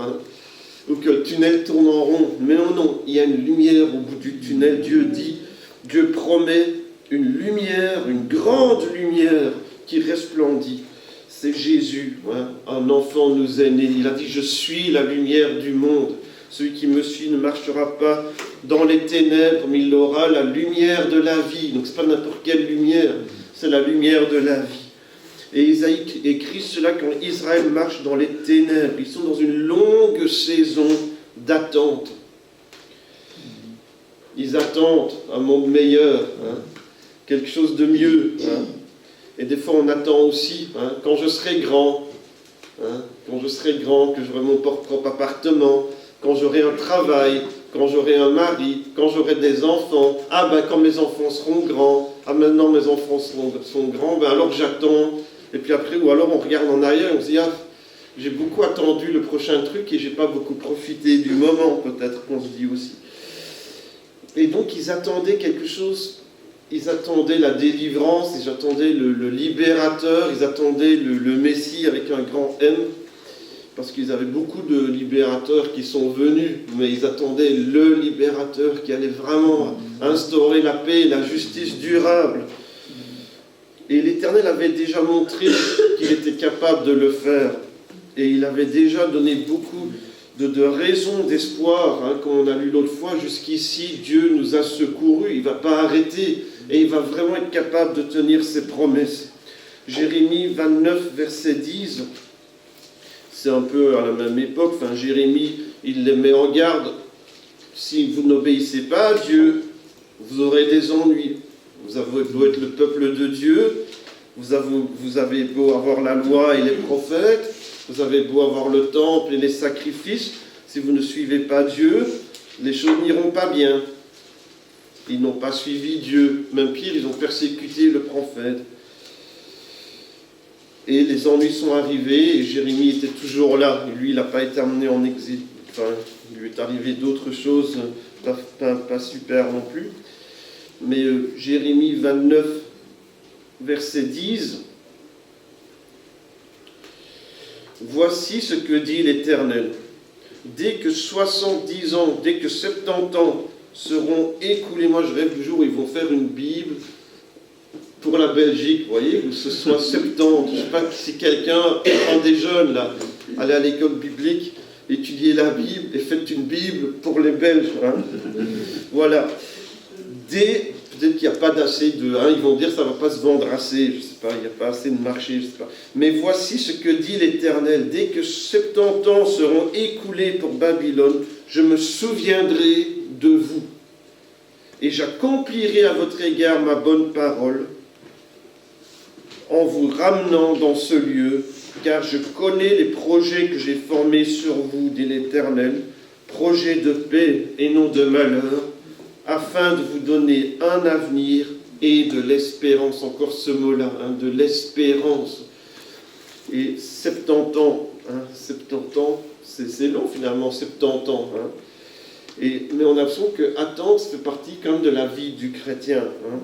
Ou que le tunnel tourne en rond. Mais non, il y a une lumière au bout du tunnel. Dieu promet une lumière, une grande lumière qui resplendit. C'est Jésus, un enfant nous est né. Il a dit, je suis la lumière du monde. Celui qui me suit ne marchera pas dans les ténèbres, mais il aura la lumière de la vie. Donc ce n'est pas n'importe quelle lumière, c'est la lumière de la vie. Et Isaïe écrit cela quand Israël marche dans les ténèbres. Ils sont dans une longue saison d'attente. Ils attendent un monde meilleur, quelque chose de mieux. Et des fois, on attend aussi, quand je serai grand, que j'aurai mon propre appartement, quand j'aurai un travail, quand j'aurai un mari, quand j'aurai des enfants. Quand mes enfants seront grands. Maintenant, mes enfants sont grands, alors j'attends. Et puis après, ou alors on regarde en arrière et on se dit, j'ai beaucoup attendu le prochain truc et j'ai pas beaucoup profité du moment, peut-être qu'on se dit aussi. Et donc ils attendaient quelque chose, ils attendaient la délivrance, ils attendaient le libérateur, ils attendaient le Messie avec un grand M, parce qu'ils avaient beaucoup de libérateurs qui sont venus, mais ils attendaient le libérateur qui allait vraiment instaurer la paix et la justice durable. Et l'Éternel avait déjà montré qu'il était capable de le faire. Et il avait déjà donné beaucoup de raisons d'espoir, hein, comme on a lu l'autre fois. Jusqu'ici, Dieu nous a secourus. Il ne va pas arrêter. Et il va vraiment être capable de tenir ses promesses. Jérémie 29, verset 10. C'est un peu à la même époque. Enfin, Jérémie, il les met en garde. Si vous n'obéissez pas à Dieu, vous aurez des ennuis. Vous avez beau être le peuple de Dieu, vous avez beau avoir la loi et les prophètes, vous avez beau avoir le temple et les sacrifices, si vous ne suivez pas Dieu, les choses n'iront pas bien. Ils n'ont pas suivi Dieu, même pire, ils ont persécuté le prophète. Et les ennuis sont arrivés, et Jérémie était toujours là. Lui, il n'a pas été amené en exil. Enfin, il lui est arrivé d'autres choses, pas super non plus. Mais Jérémie 29, verset 10, « Voici ce que dit l'Éternel. Dès que 70 ans, dès que 70 ans seront écoulés, moi je rêve du jour où ils vont faire une Bible pour la Belgique, vous voyez, où ce soit 70, je ne sais pas si quelqu'un prend des jeunes là, allez à l'école biblique, étudiez la Bible et faites une Bible pour les Belges. Hein. Voilà. Peut-être qu'il n'y a pas d'assez de... Hein, ils vont dire que ça ne va pas se vendre assez, je ne sais pas, il n'y a pas assez de marché, je ne sais pas. Mais voici ce que dit l'Éternel. Dès que 70 ans seront écoulés pour Babylone, je me souviendrai de vous. Et j'accomplirai à votre égard ma bonne parole en vous ramenant dans ce lieu, car je connais les projets que j'ai formés sur vous, dit l'Éternel, projets de paix et non de malheur, afin de vous donner un avenir et de l'espérance. Encore ce mot-là, hein, de l'espérance. Et 70 ans, hein, 70 ans, c'est long finalement, 70 ans. Hein. Mais on a l'impression qu'attendre, ça fait partie quand même de la vie du chrétien. Hein.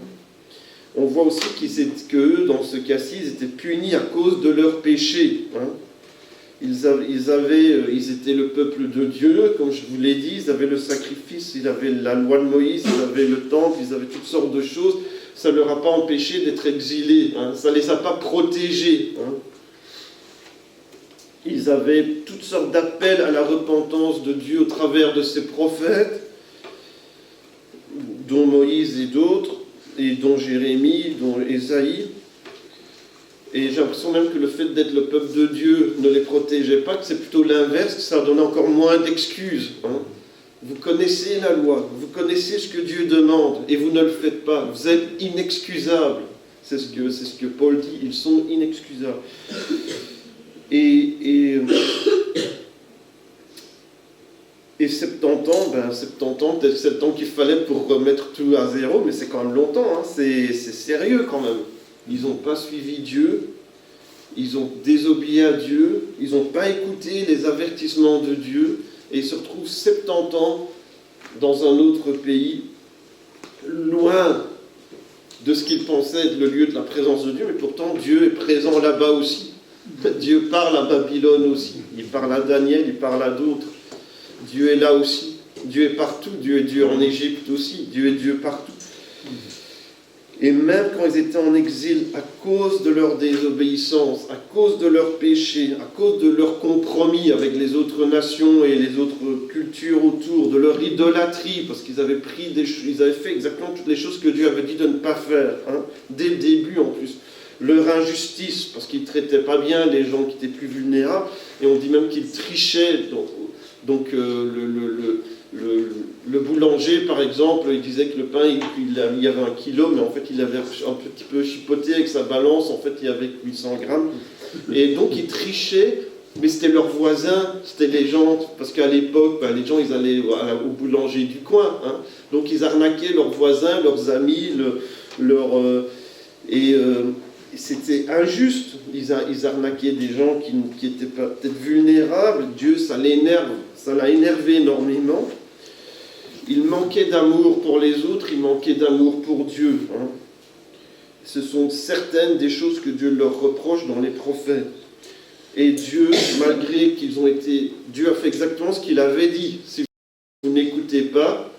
On voit aussi qu'eux, dans ce cas-ci, ils étaient punis à cause de leurs péchés. Hein. Ils étaient le peuple de Dieu, comme je vous l'ai dit, ils avaient le sacrifice, ils avaient la loi de Moïse, ils avaient le temple, ils avaient toutes sortes de choses. Ça ne leur a pas empêché d'être exilés, hein. Ça ne les a pas protégés. Hein. Ils avaient toutes sortes d'appels à la repentance de Dieu au travers de ses prophètes, dont Moïse et d'autres, et dont Jérémie, dont Ésaïe. Et j'ai l'impression même que le fait d'être le peuple de Dieu ne les protégeait pas, que c'est plutôt l'inverse, que ça donnait encore moins d'excuses. Hein. Vous connaissez la loi, vous connaissez ce que Dieu demande, et vous ne le faites pas. Vous êtes inexcusables. C'est ce que Paul dit, ils sont inexcusables. Et 70 ans, 70 ans, peut-être 7 ans qu'il fallait pour remettre tout à zéro, mais c'est quand même longtemps, hein. C'est sérieux quand même. Ils n'ont pas suivi Dieu, ils ont désobéi à Dieu, ils n'ont pas écouté les avertissements de Dieu, et ils se retrouvent 70 ans dans un autre pays, loin de ce qu'ils pensaient être le lieu de la présence de Dieu, mais pourtant Dieu est présent là-bas aussi. Dieu parle à Babylone aussi, il parle à Daniel, il parle à d'autres. Dieu est là aussi, Dieu est partout, Dieu est Dieu en Égypte aussi, Dieu est Dieu partout. Et même quand ils étaient en exil, à cause de leur désobéissance, à cause de leurs péchés, à cause de leur compromis avec les autres nations et les autres cultures autour, de leur idolâtrie, parce qu'ils avaient ils avaient fait exactement toutes les choses que Dieu avait dit de ne pas faire, hein, dès le début en plus. Leur injustice, parce qu'ils ne traitaient pas bien les gens qui étaient plus vulnérables, et on dit même qu'ils trichaient. Donc le boulanger, par exemple, il disait que le pain, il y avait 1 kilo, mais en fait, il avait un petit peu chipoté avec sa balance, en fait, il y avait 800 grammes. Et donc, ils trichaient, mais c'était leurs voisins, c'était les gens, parce qu'à l'époque, les gens, ils allaient au boulanger du coin, hein. Donc, ils arnaquaient leurs voisins, leurs amis, c'était injuste. Ils arnaquaient des gens qui étaient peut-être vulnérables. Dieu, ça l'a énervé énormément. Il manquait d'amour pour les autres, il manquait d'amour pour Dieu. Hein. Ce sont certaines des choses que Dieu leur reproche dans les prophètes. Et Dieu, malgré qu'ils ont été... Dieu a fait exactement ce qu'il avait dit. Si vous n'écoutez pas,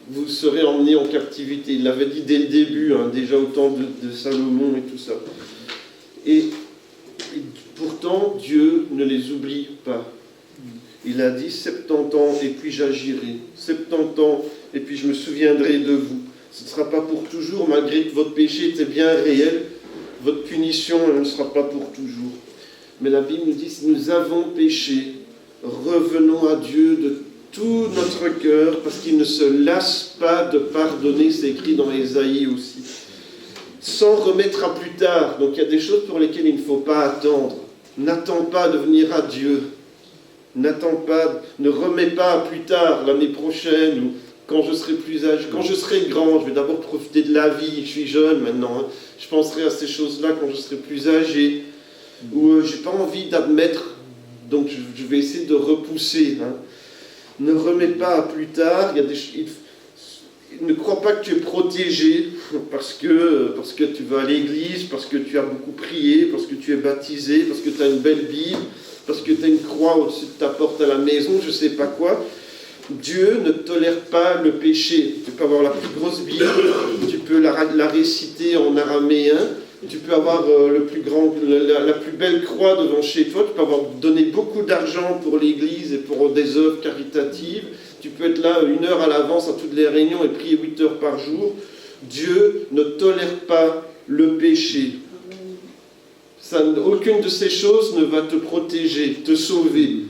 vous serez emmenés en captivité. Il l'avait dit dès le début, hein, déjà au temps de Salomon et tout ça. Et pourtant, Dieu ne les oublie pas. Il a dit 70 ans et puis j'agirai. 70 ans et puis je me souviendrai de vous. Ce ne sera pas pour toujours, malgré que votre péché était bien réel. Votre punition ne sera pas pour toujours. Mais la Bible nous dit, si nous avons péché, revenons à Dieu de tout notre cœur, parce qu'il ne se lasse pas de pardonner, c'est écrit dans Ésaïe aussi. Sans remettre à plus tard. Donc il y a des choses pour lesquelles il ne faut pas attendre. N'attends pas de venir à Dieu. N'attends pas, ne remets pas à plus tard, l'année prochaine, ou quand je serai plus âgé, quand je serai grand, je vais d'abord profiter de la vie, je suis jeune maintenant, hein. Je penserai à ces choses-là quand je serai plus âgé, ou je n'ai pas envie d'admettre, donc je vais essayer de repousser. Hein. Ne remets pas à plus tard, ne crois pas que tu es protégé parce que tu vas à l'église, parce que tu as beaucoup prié, parce que tu es baptisé, parce que tu as une belle Bible, parce que tu as une croix au-dessus de ta porte à la maison, je ne sais pas quoi. Dieu ne tolère pas le péché. Tu peux avoir la plus grosse Bible, tu peux la réciter en araméen, tu peux avoir la plus belle croix devant chez toi, tu peux avoir donné beaucoup d'argent pour l'église et pour des œuvres caritatives, tu peux être là 1 heure à l'avance à toutes les réunions et prier 8 heures par jour. Dieu ne tolère pas le péché. Aucune de ces choses ne va te protéger, te sauver.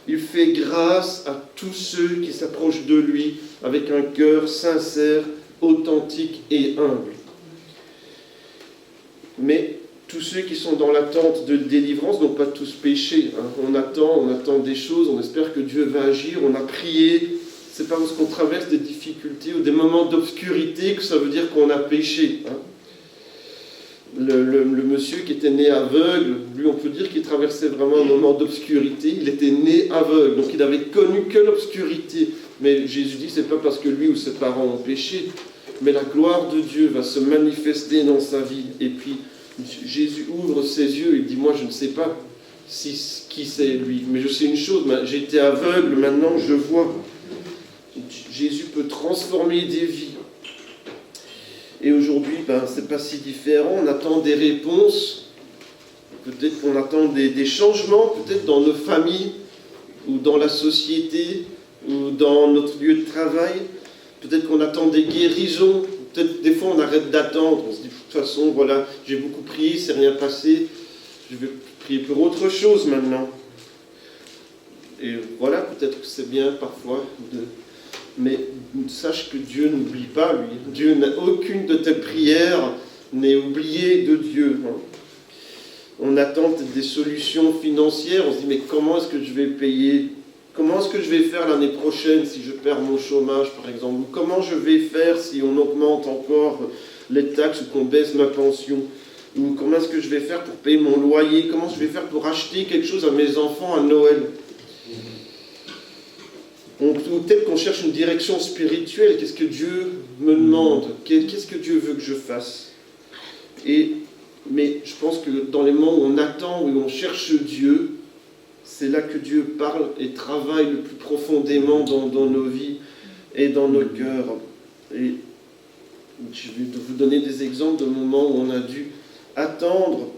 Il fait grâce à tous ceux qui s'approchent de lui avec un cœur sincère, authentique et humble. Mais tous ceux qui sont dans l'attente de délivrance n'ont pas tous péché. Hein. On attend des choses, on espère que Dieu va agir, on a prié. C'est pas parce qu'on traverse des difficultés ou des moments d'obscurité que ça veut dire qu'on a péché. Hein. Le monsieur qui était né aveugle, lui on peut dire qu'il traversait vraiment un moment d'obscurité, il était né aveugle, donc il n'avait connu que l'obscurité. Mais Jésus dit, c'est pas parce que lui ou ses parents ont péché, mais la gloire de Dieu va se manifester dans sa vie. Et puis Jésus ouvre ses yeux et dit, moi je ne sais pas qui c'est lui, mais je sais une chose, j'étais aveugle, maintenant je vois. Jésus peut transformer des vies. Et aujourd'hui, c'est pas si différent. On attend des réponses. Peut-être qu'on attend des changements, peut-être dans nos familles, ou dans la société, ou dans notre lieu de travail. Peut-être qu'on attend des guérisons. Peut-être des fois on arrête d'attendre. On se dit, de toute façon, voilà, j'ai beaucoup prié, c'est rien passé. Je vais prier pour autre chose maintenant. Et voilà, peut-être que c'est bien parfois mais sache que Dieu n'oublie pas, lui. Dieu n'a aucune de tes prières n'est oubliée de Dieu. Hein. On attend des solutions financières, on se dit, mais comment est-ce que je vais payer? Comment est-ce que je vais faire l'année prochaine si je perds mon chômage, par exemple? Ou comment je vais faire si on augmente encore les taxes ou qu'on baisse ma pension? Ou comment est-ce que je vais faire pour payer mon loyer? Comment je vais faire pour acheter quelque chose à mes enfants à Noël? Ou peut-être qu'on cherche une direction spirituelle. Qu'est-ce que Dieu me demande? Qu'est-ce que Dieu veut que je fasse? Mais je pense que dans les moments où on attend, où on cherche Dieu, c'est là que Dieu parle et travaille le plus profondément dans nos vies et dans nos cœurs. Et je vais vous donner des exemples de moments où on a dû attendre.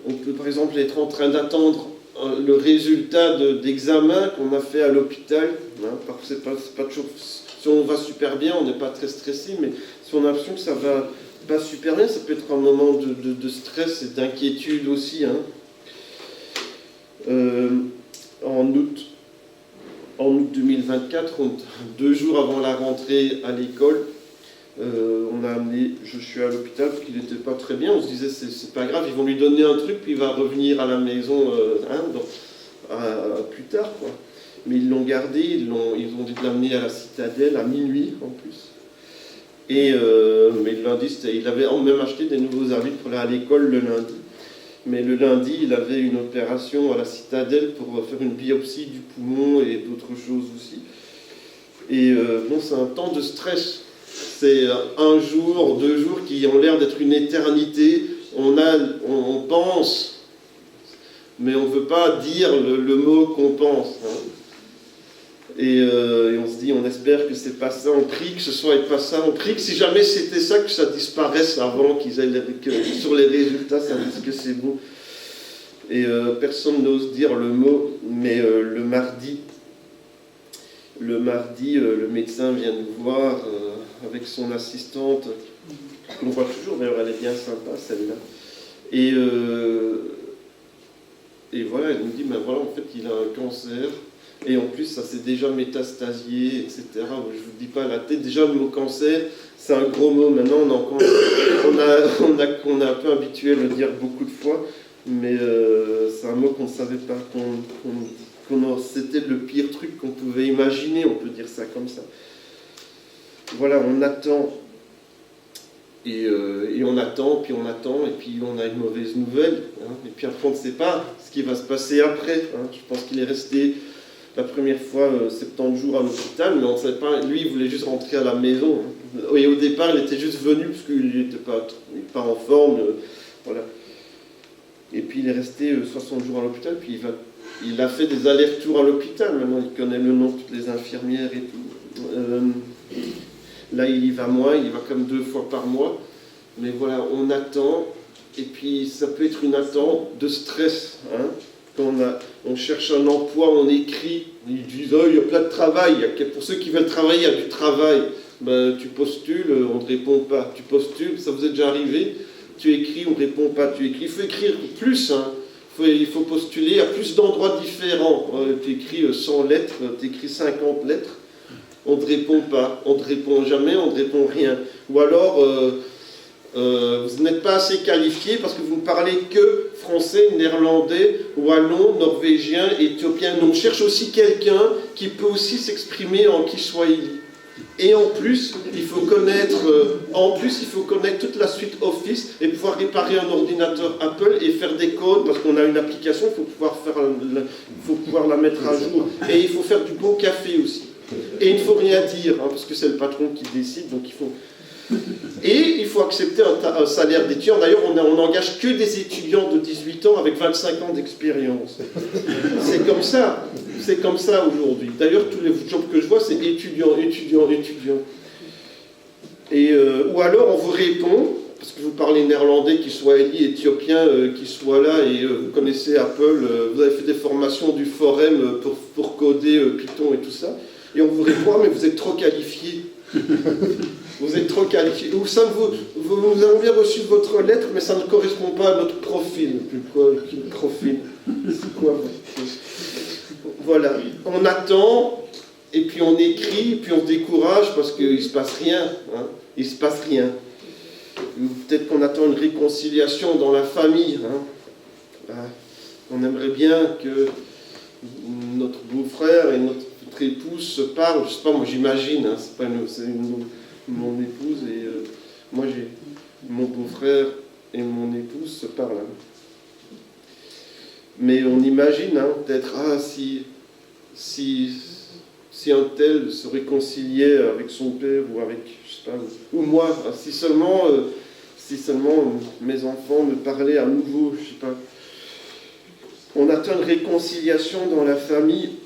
On peut par exemple être en train d'attendre le résultat d'examen qu'on a fait à l'hôpital. Hein, parce que c'est pas toujours... Si on va super bien, on n'est pas très stressé, mais si on a l'impression que ça va pas super bien, ça peut être un moment de stress et d'inquiétude aussi. Hein. En août 2024, 2 jours avant la rentrée à l'école, on a amené Joshua à l'hôpital parce qu'il n'était pas très bien. On se disait c'est pas grave, ils vont lui donner un truc puis il va revenir à la maison plus tard, quoi. Mais ils l'ont gardé, ils ont dû l'amener à la citadelle à minuit en plus. Et mais le lundi, il avait même acheté des nouveaux habits pour aller à l'école le lundi. Mais le lundi, il avait une opération à la Citadelle pour faire une biopsie du poumon et d'autres choses aussi. Et bon, c'est un temps de stress. C'est un jour, 2 jours qui ont l'air d'être une éternité. On pense, mais on ne veut pas dire le mot qu'on pense. Hein. Et on se dit, on espère que c'est pas ça, on prie que ce soit pas ça, on prie que si jamais c'était ça, que ça disparaisse avant qu'ils aient que sur les résultats, ça dise que c'est bon. Et personne n'ose dire le mot, mais le mardi, le médecin vient nous voir avec son assistante. On voit toujours, d'ailleurs, elle est bien sympa, celle-là. Et voilà, elle nous dit, ben voilà, en fait, il a un cancer. Et en plus, ça s'est déjà métastasié, etc. Je ne vous dis pas la tête. Déjà, le mot cancer, c'est un gros mot. Maintenant, on a un peu habitué à le dire beaucoup de fois. Mais c'est un mot qu'on ne savait pas. C'était le pire truc qu'on pouvait imaginer. On peut dire ça comme ça. Voilà, on attend. Et on attend, puis on attend. Et puis on a une mauvaise nouvelle. Hein, et puis après, on ne sait pas ce qui va se passer après. Hein. Je pense qu'il est resté... La première fois, 70 jours à l'hôpital, mais on ne savait pas. Lui, il voulait juste rentrer à la maison. Et au départ, il était juste venu, parce qu'il n'était pas en forme. Voilà. Et puis, il est resté 60 jours à l'hôpital, puis il a fait des allers-retours à l'hôpital. Maintenant, il connaît le nom de toutes les infirmières et tout. Là, il y va moins, il y va comme 2 fois par mois. Mais voilà, on attend. Et puis, ça peut être une attente de stress, hein. Quand on cherche un emploi, on écrit, ils disent oh, il y a plein de travail, pour ceux qui veulent travailler, il y a du travail. Ben, tu postules, on ne te répond pas. Tu postules, ça vous est déjà arrivé, tu écris, on ne répond pas. Tu écris, il faut écrire plus, hein. Il faut postuler à plus d'endroits différents. Tu écris 100 lettres, tu écris 50 lettres, on ne te répond pas, on ne te répond jamais, on ne te répond rien. Ou alors, vous n'êtes pas assez qualifié parce que vous ne parlez que français, néerlandais, wallon, norvégien, éthiopien. Donc on cherche aussi quelqu'un qui peut aussi s'exprimer en kiswahili. Et en plus, il faut connaître toute la suite Office et pouvoir réparer un ordinateur Apple et faire des codes parce qu'on a une application, il faut pouvoir la mettre à jour. Et il faut faire du bon café aussi. Et il ne faut rien dire, hein, parce que c'est le patron qui décide, donc il faut... Et il faut accepter un salaire d'étudiant. D'ailleurs, on n'engage que des étudiants de 18 ans avec 25 ans d'expérience. C'est comme ça aujourd'hui. D'ailleurs, tous les jobs que je vois, c'est étudiant. Et, ou alors, on vous répond, parce que vous parlez néerlandais, kiswahili, éthiopien, qui soit là, et vous connaissez Apple, vous avez fait des formations du forum pour coder Python et tout ça, et on vous répond, mais vous êtes trop qualifié. Vous êtes trop qualifié. Ou ça, vous avez bien reçu votre lettre, mais ça ne correspond pas à notre profil. Quel profil? C'est quoi votre profil? Voilà. On attend, et puis on écrit, puis on se décourage parce qu'il ne se passe rien. Hein. Il ne se passe rien. Peut-être qu'on attend une réconciliation dans la famille. Hein. On aimerait bien que notre beau-frère et notre épouse se parlent. Je ne sais pas, moi j'imagine. Hein. C'est mon épouse et moi j'ai mon beau-frère et mon épouse se parlent. Hein. Mais on imagine, hein, peut-être, si un tel se réconciliait avec son père ou avec, je sais pas, ou moi, si seulement mes enfants me parlaient à nouveau, je sais pas. On attend une réconciliation dans la famille.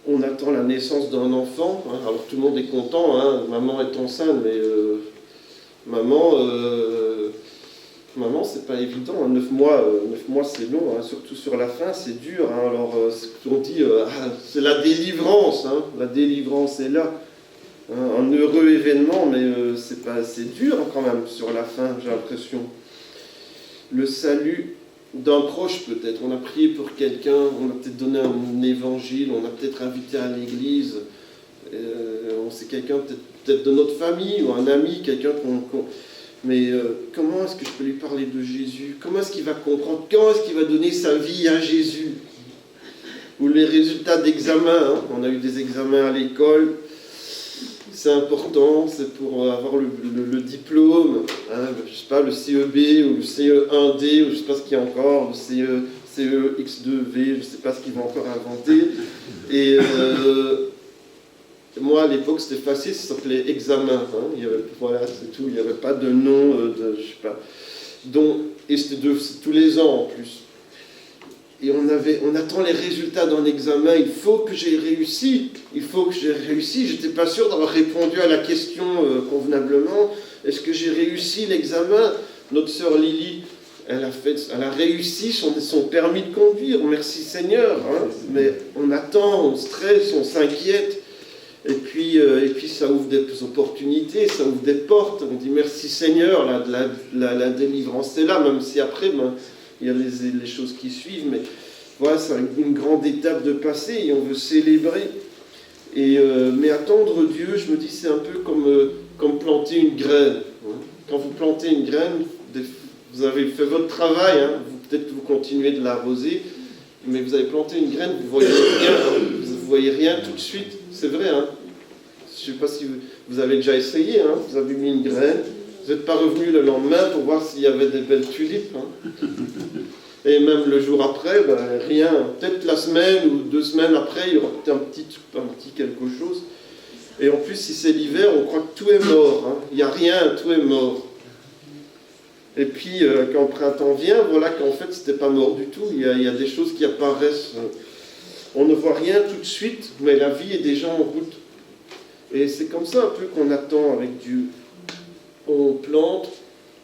On attend la naissance d'un enfant, hein. Alors tout le monde est content, hein. Maman est enceinte, mais maman c'est pas évident, hein. 9 mois c'est long, hein. Surtout sur la fin c'est dur, hein. Alors on dit c'est la délivrance, hein. La délivrance est là, hein. Un heureux événement, mais c'est dur quand même sur la fin, j'ai l'impression. Le salut d'un proche peut-être, on a prié pour quelqu'un, on a peut-être donné un évangile, on a peut-être invité à l'église, on sait quelqu'un peut-être de notre famille ou un ami, quelqu'un mais comment est-ce que je peux lui parler de Jésus? Comment est-ce qu'il va comprendre? Comment est-ce qu'il va donner sa vie à Jésus? Ou les résultats d'examen, hein. On a eu des examens à l'école, c'est important, c'est pour avoir le diplôme, hein, je sais pas, le CEB ou le CE1D, ou je sais pas ce qu'il y a encore, le CEX2V, je sais pas ce qu'ils vont encore inventer. Et moi, à l'époque, c'était facile, ça s'appelait examen. Hein, voilà, c'est tout, il n'y avait pas de nom, je sais pas. Et c'était tous les ans en plus. Et on attend les résultats d'un examen, il faut que j'ai réussi, j'étais pas sûr d'avoir répondu à la question convenablement, est-ce que j'ai réussi l'examen? Notre sœur Lily, elle a réussi son permis de conduire, merci Seigneur, hein, mais on attend, on stresse, on s'inquiète, et puis ça ouvre des opportunités, ça ouvre des portes, on dit merci Seigneur, la délivrance est là, même si après, il y a les choses qui suivent, mais voilà, c'est une grande étape de passer et on veut célébrer. Mais attendre Dieu, je me dis, c'est un peu comme planter une graine. Hein. Quand vous plantez une graine, vous avez fait votre travail, hein, peut-être que vous continuez de l'arroser, mais vous avez planté une graine, vous voyez rien tout de suite, c'est vrai. Hein. Je ne sais pas si vous avez déjà essayé, hein, vous avez mis une graine, vous n'êtes pas revenu le lendemain pour voir s'il y avait des belles tulipes. Hein. Et même le jour après, rien. Peut-être la semaine ou 2 semaines après, il y aura peut-être un petit quelque chose. Et en plus, si c'est l'hiver, on croit que tout est mort. Hein. Il n'y a rien, tout est mort. Et puis, quand le printemps vient, voilà qu'en fait, c'était pas mort du tout. Il y a des choses qui apparaissent. On ne voit rien tout de suite, mais la vie est déjà en route. Et c'est comme ça un peu qu'on attend avec Dieu. On plante,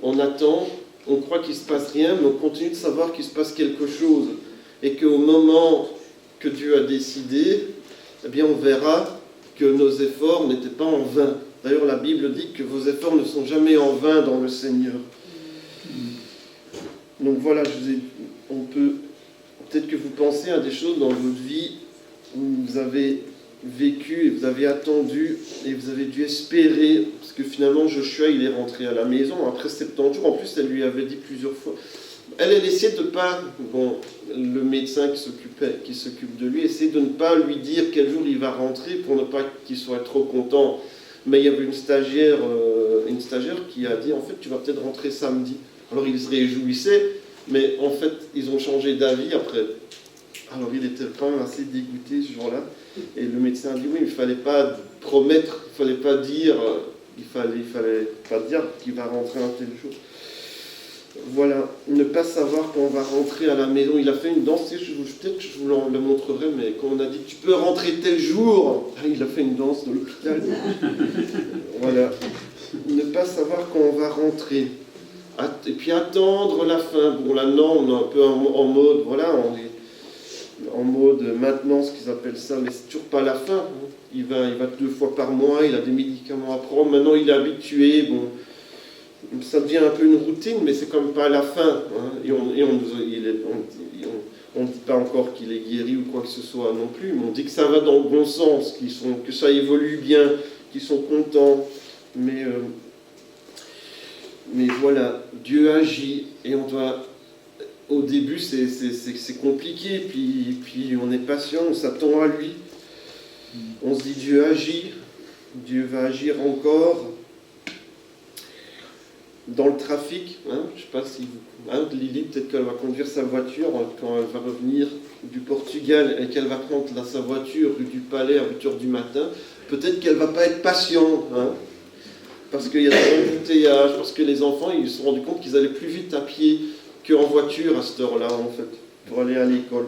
on attend, on croit qu'il ne se passe rien, mais on continue de savoir qu'il se passe quelque chose. Et qu'au moment que Dieu a décidé, eh bien on verra que nos efforts n'étaient pas en vain. D'ailleurs, la Bible dit que vos efforts ne sont jamais en vain dans le Seigneur. Donc voilà, peut-être que vous pensez à des choses dans votre vie où vous avez vécu et vous avez attendu et vous avez dû espérer, parce que finalement Joshua il est rentré à la maison après 70 jours, en plus elle lui avait dit plusieurs fois, elle essayait de pas, le médecin qui s'occupe de lui, essayait de ne pas lui dire quel jour il va rentrer pour ne pas qu'il soit trop content, mais il y avait une stagiaire qui a dit en fait tu vas peut-être rentrer samedi, alors il se réjouissait, mais en fait ils ont changé d'avis après. Alors il était quand même assez dégoûté ce jour-là. Et le médecin a dit oui, il ne fallait pas promettre, il ne fallait pas dire, il fallait pas dire qu'il va rentrer un tel jour. Voilà, ne pas savoir quand on va rentrer à la maison. Il a fait une danse, peut-être que je vous le montrerai, mais quand on a dit tu peux rentrer tel jour, il a fait une danse dans l'hôpital. Voilà, ne pas savoir quand on va rentrer. Et puis attendre la fin. Bon là non, on est un peu en mode, voilà, on est en mode maintenance qu'ils appellent ça, mais c'est toujours pas la fin. Hein. Il va 2 fois par mois, il a des médicaments à prendre, maintenant il est habitué, bon, ça devient un peu une routine, mais c'est quand même pas la fin. Hein. Et on ne dit pas encore qu'il est guéri ou quoi que ce soit non plus, mais on dit que ça va dans le bon sens, que ça évolue bien, qu'ils sont contents, mais voilà, Dieu agit et on doit. Au début, c'est compliqué, puis on est patient, on s'attend à lui. On se dit Dieu agit, Dieu va agir encore. Dans le trafic, hein, je ne sais pas si Lily, peut-être qu'elle va conduire sa voiture quand elle va revenir du Portugal et qu'elle va prendre sa voiture rue du Palais à 8h du matin. Peut-être qu'elle ne va pas être patiente, hein, parce qu'il y a des embouteillages, parce que les enfants ils se sont rendus compte qu'ils allaient plus vite à pied qu'en voiture à cette heure-là, en fait, pour aller à l'école.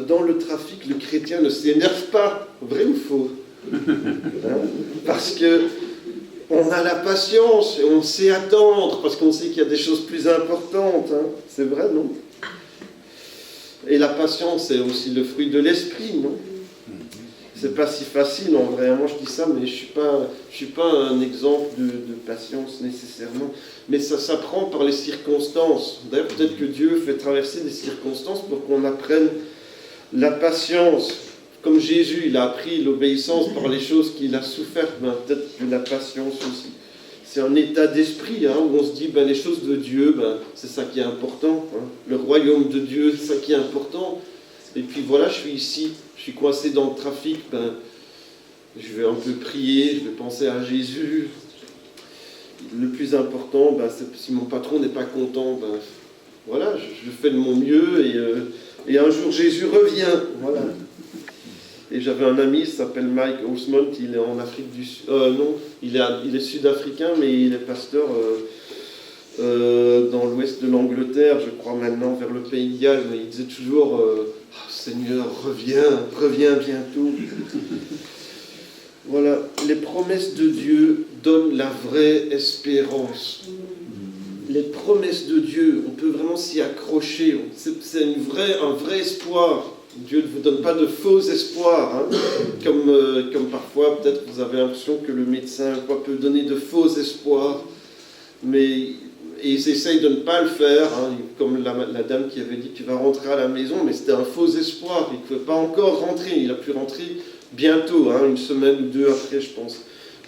Dans le trafic, le chrétien ne s'énerve pas, vrai ou faux, hein, parce que on a la patience et on sait attendre, parce qu'on sait qu'il y a des choses plus importantes. Hein. C'est vrai, non? Et la patience, c'est aussi le fruit de l'esprit, non? C'est pas si facile en vrai. Moi je dis ça, mais je suis pas un exemple de patience nécessairement. Mais ça s'apprend par les circonstances. D'ailleurs, peut-être que Dieu fait traverser des circonstances pour qu'on apprenne la patience. Comme Jésus, il a appris l'obéissance par les choses qu'il a souffertes, peut-être que la patience aussi. C'est un état d'esprit où on se dit, les choses de Dieu, c'est ça qui est important. Hein. Le royaume de Dieu, c'est ça qui est important. Et puis voilà, je suis ici, je suis coincé dans le trafic, je vais un peu prier, je vais penser à Jésus. Le plus important, si mon patron n'est pas content, voilà, je fais de mon mieux et un jour Jésus revient. Voilà. Et j'avais un ami, il s'appelle Mike Osmond, il est en Afrique du Sud. Non, il est sud-africain, mais il est pasteur dans l'ouest de l'Angleterre, je crois maintenant, vers le pays de Galles. Mais il disait toujours Seigneur, reviens bientôt. Voilà, les promesses de Dieu donnent la vraie espérance. Les promesses de Dieu, on peut vraiment s'y accrocher. C'est un vrai espoir. Dieu ne vous donne pas de faux espoirs, hein, comme parfois peut-être vous avez l'impression que le médecin peut donner de faux espoirs, mais ils essayent de ne pas le faire, hein, comme la dame qui avait dit tu vas rentrer à la maison, mais c'était un faux espoir, il ne pouvait pas encore rentrer, il a pu rentrer bientôt, hein, une semaine ou deux après je pense.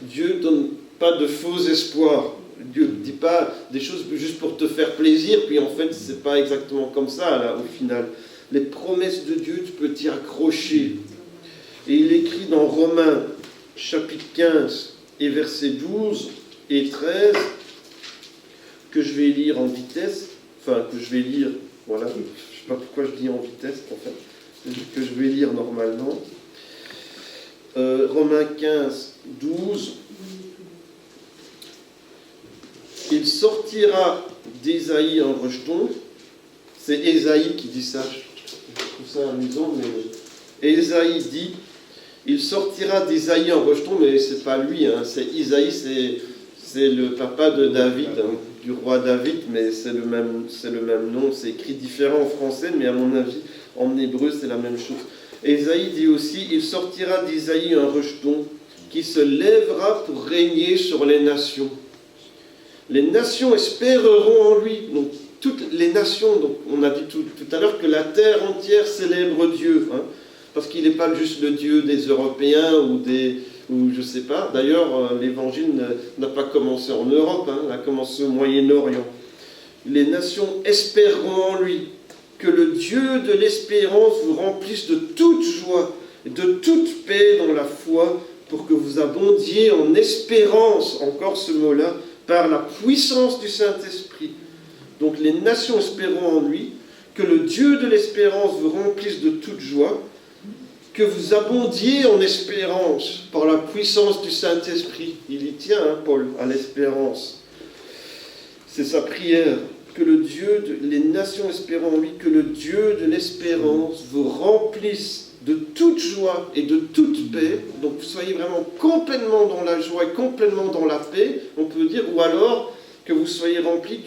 Dieu ne donne pas de faux espoirs. Dieu ne dit pas des choses juste pour te faire plaisir, puis en fait c'est pas exactement comme ça là, au final. Les promesses de Dieu, tu peux t'y accrocher. Et il écrit dans Romains, chapitre 15, et versets 12 et 13, que je vais lire en vitesse, voilà, je ne sais pas pourquoi je dis en vitesse, en fait, que je vais lire normalement. Romains 15, 12. Il sortira d'Ésaïe un rejeton. C'est Ésaïe qui dit ça. Je trouve ça amusant, mais Ésaïe dit, il sortira d'Ésaïe un rejeton, mais c'est pas lui, hein, c'est Isaïe, c'est le papa de David, hein, du roi David, mais c'est le même nom, c'est écrit différent en français, mais à mon avis, en hébreu, c'est la même chose. Ésaïe dit aussi, il sortira d'Ésaïe un rejeton qui se lèvera pour régner sur les nations. Les nations espéreront en lui. Donc, toutes les nations, donc on a dit tout à l'heure que la terre entière célèbre Dieu, hein, parce qu'il n'est pas juste le Dieu des Européens ou je sais pas. D'ailleurs, l'évangile n'a pas commencé en Europe, hein, il a commencé au Moyen-Orient. Les nations espéreront en lui, que le Dieu de l'espérance vous remplisse de toute joie et de toute paix dans la foi, pour que vous abondiez en espérance, encore ce mot-là, par la puissance du Saint-Esprit. Donc les nations espéreront en lui, que le Dieu de l'espérance vous remplisse de toute joie, que vous abondiez en espérance par la puissance du Saint-Esprit. Il y tient, hein, Paul, à l'espérance. C'est sa prière, que les nations espérant en lui, que le Dieu de l'espérance vous remplisse de toute joie et de toute paix. Donc vous soyez vraiment complètement dans la joie et complètement dans la paix, on peut dire, ou alors que vous soyez remplis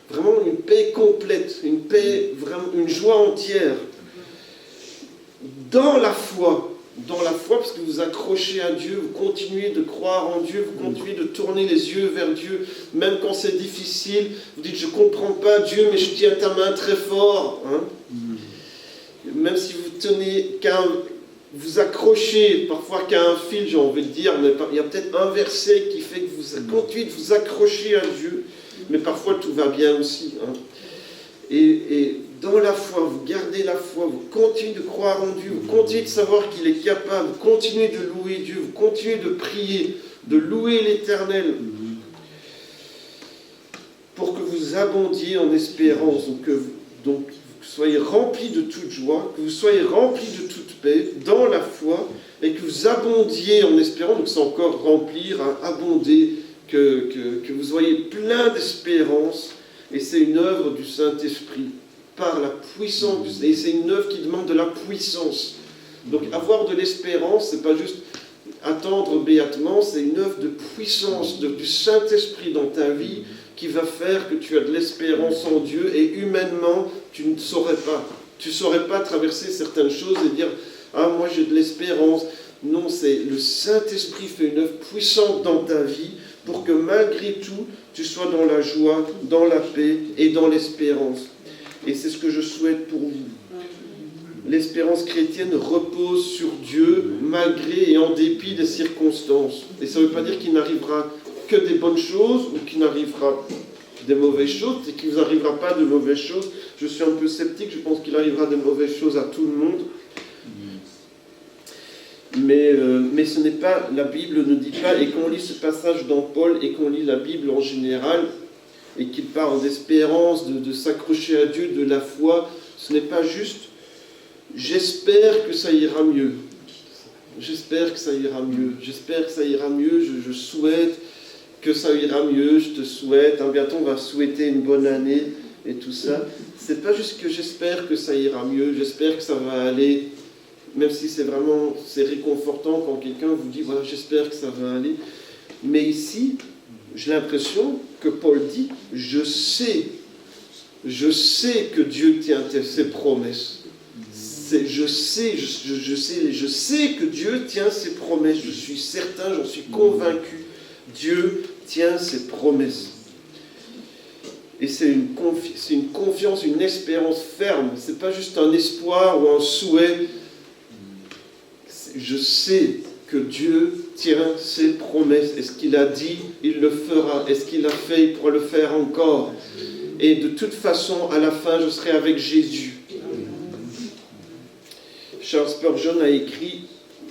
vraiment une paix complète, une paix, vraiment une joie entière. Dans la foi, parce que vous accrochez à Dieu, vous continuez de croire en Dieu, vous continuez de tourner les yeux vers Dieu, même quand c'est difficile, vous dites, je ne comprends pas Dieu, mais je tiens ta main très fort. Hein. Même si vous accrochez parfois qu'à un fil, j'ai envie de dire, mais il y a peut-être un verset qui fait que vous continuez de vous accrocher à Dieu, mais parfois tout va bien aussi. Hein. Et dans la foi, vous gardez la foi, vous continuez de croire en Dieu, vous continuez de savoir qu'il est capable, vous continuez de louer Dieu, vous continuez de prier, de louer l'Éternel, pour que vous abondiez en espérance, que vous soyez remplis de toute joie, que vous soyez remplis de toute paix, dans la foi, et que vous abondiez en espérance, donc c'est encore remplir, hein, abonder, que vous soyez plein d'espérance, et c'est une œuvre du Saint-Esprit, par la puissance, et c'est une œuvre qui demande de la puissance. Donc avoir de l'espérance, c'est pas juste attendre béatement, c'est une œuvre de puissance du Saint-Esprit dans ta vie qui va faire que tu as de l'espérance en Dieu, et humainement, tu ne saurais pas. Tu ne saurais pas traverser certaines choses et dire « Ah, moi j'ai de l'espérance ». Non, c'est le Saint-Esprit fait une œuvre puissante dans ta vie pour que malgré tout, tu sois dans la joie, dans la paix et dans l'espérance. Et c'est ce que je souhaite pour vous. L'espérance chrétienne repose sur Dieu malgré et en dépit des circonstances. Et ça ne veut pas dire qu'il n'arrivera que des bonnes choses ou qu'il n'arrivera des mauvaises choses, et qu'il ne vous arrivera pas de mauvaises choses. Je suis un peu sceptique, je pense qu'il arrivera des mauvaises choses à tout le monde. Mais ce n'est pas, la Bible ne dit pas, et quand on lit ce passage dans Paul, et qu'on lit la Bible en général, et qu'il parle d'espérance, de s'accrocher à Dieu, de la foi, ce n'est pas juste « j'espère que ça ira mieux ». J'espère que ça ira mieux. J'espère que ça ira mieux. Je souhaite que ça ira mieux. Je te souhaite. Bientôt, on va souhaiter une bonne année et tout ça. C'est pas juste que j'espère que ça ira mieux. J'espère que ça va aller. Même si c'est réconfortant quand quelqu'un vous dit voilà, j'espère que ça va aller. Mais ici, j'ai l'impression que Paul dit je sais que Dieu tient ses promesses. Je sais que Dieu tient ses promesses. Je suis certain, j'en suis convaincu. Dieu tient ses promesses. Et c'est une confiance, une espérance ferme. Ce n'est pas juste un espoir ou un souhait. Je sais que Dieu tient ses promesses. Et ce qu'il a dit, il le fera. Et ce qu'il a fait, il pourra le faire encore. Et de toute façon, à la fin, je serai avec Jésus. Charles Spurgeon a écrit,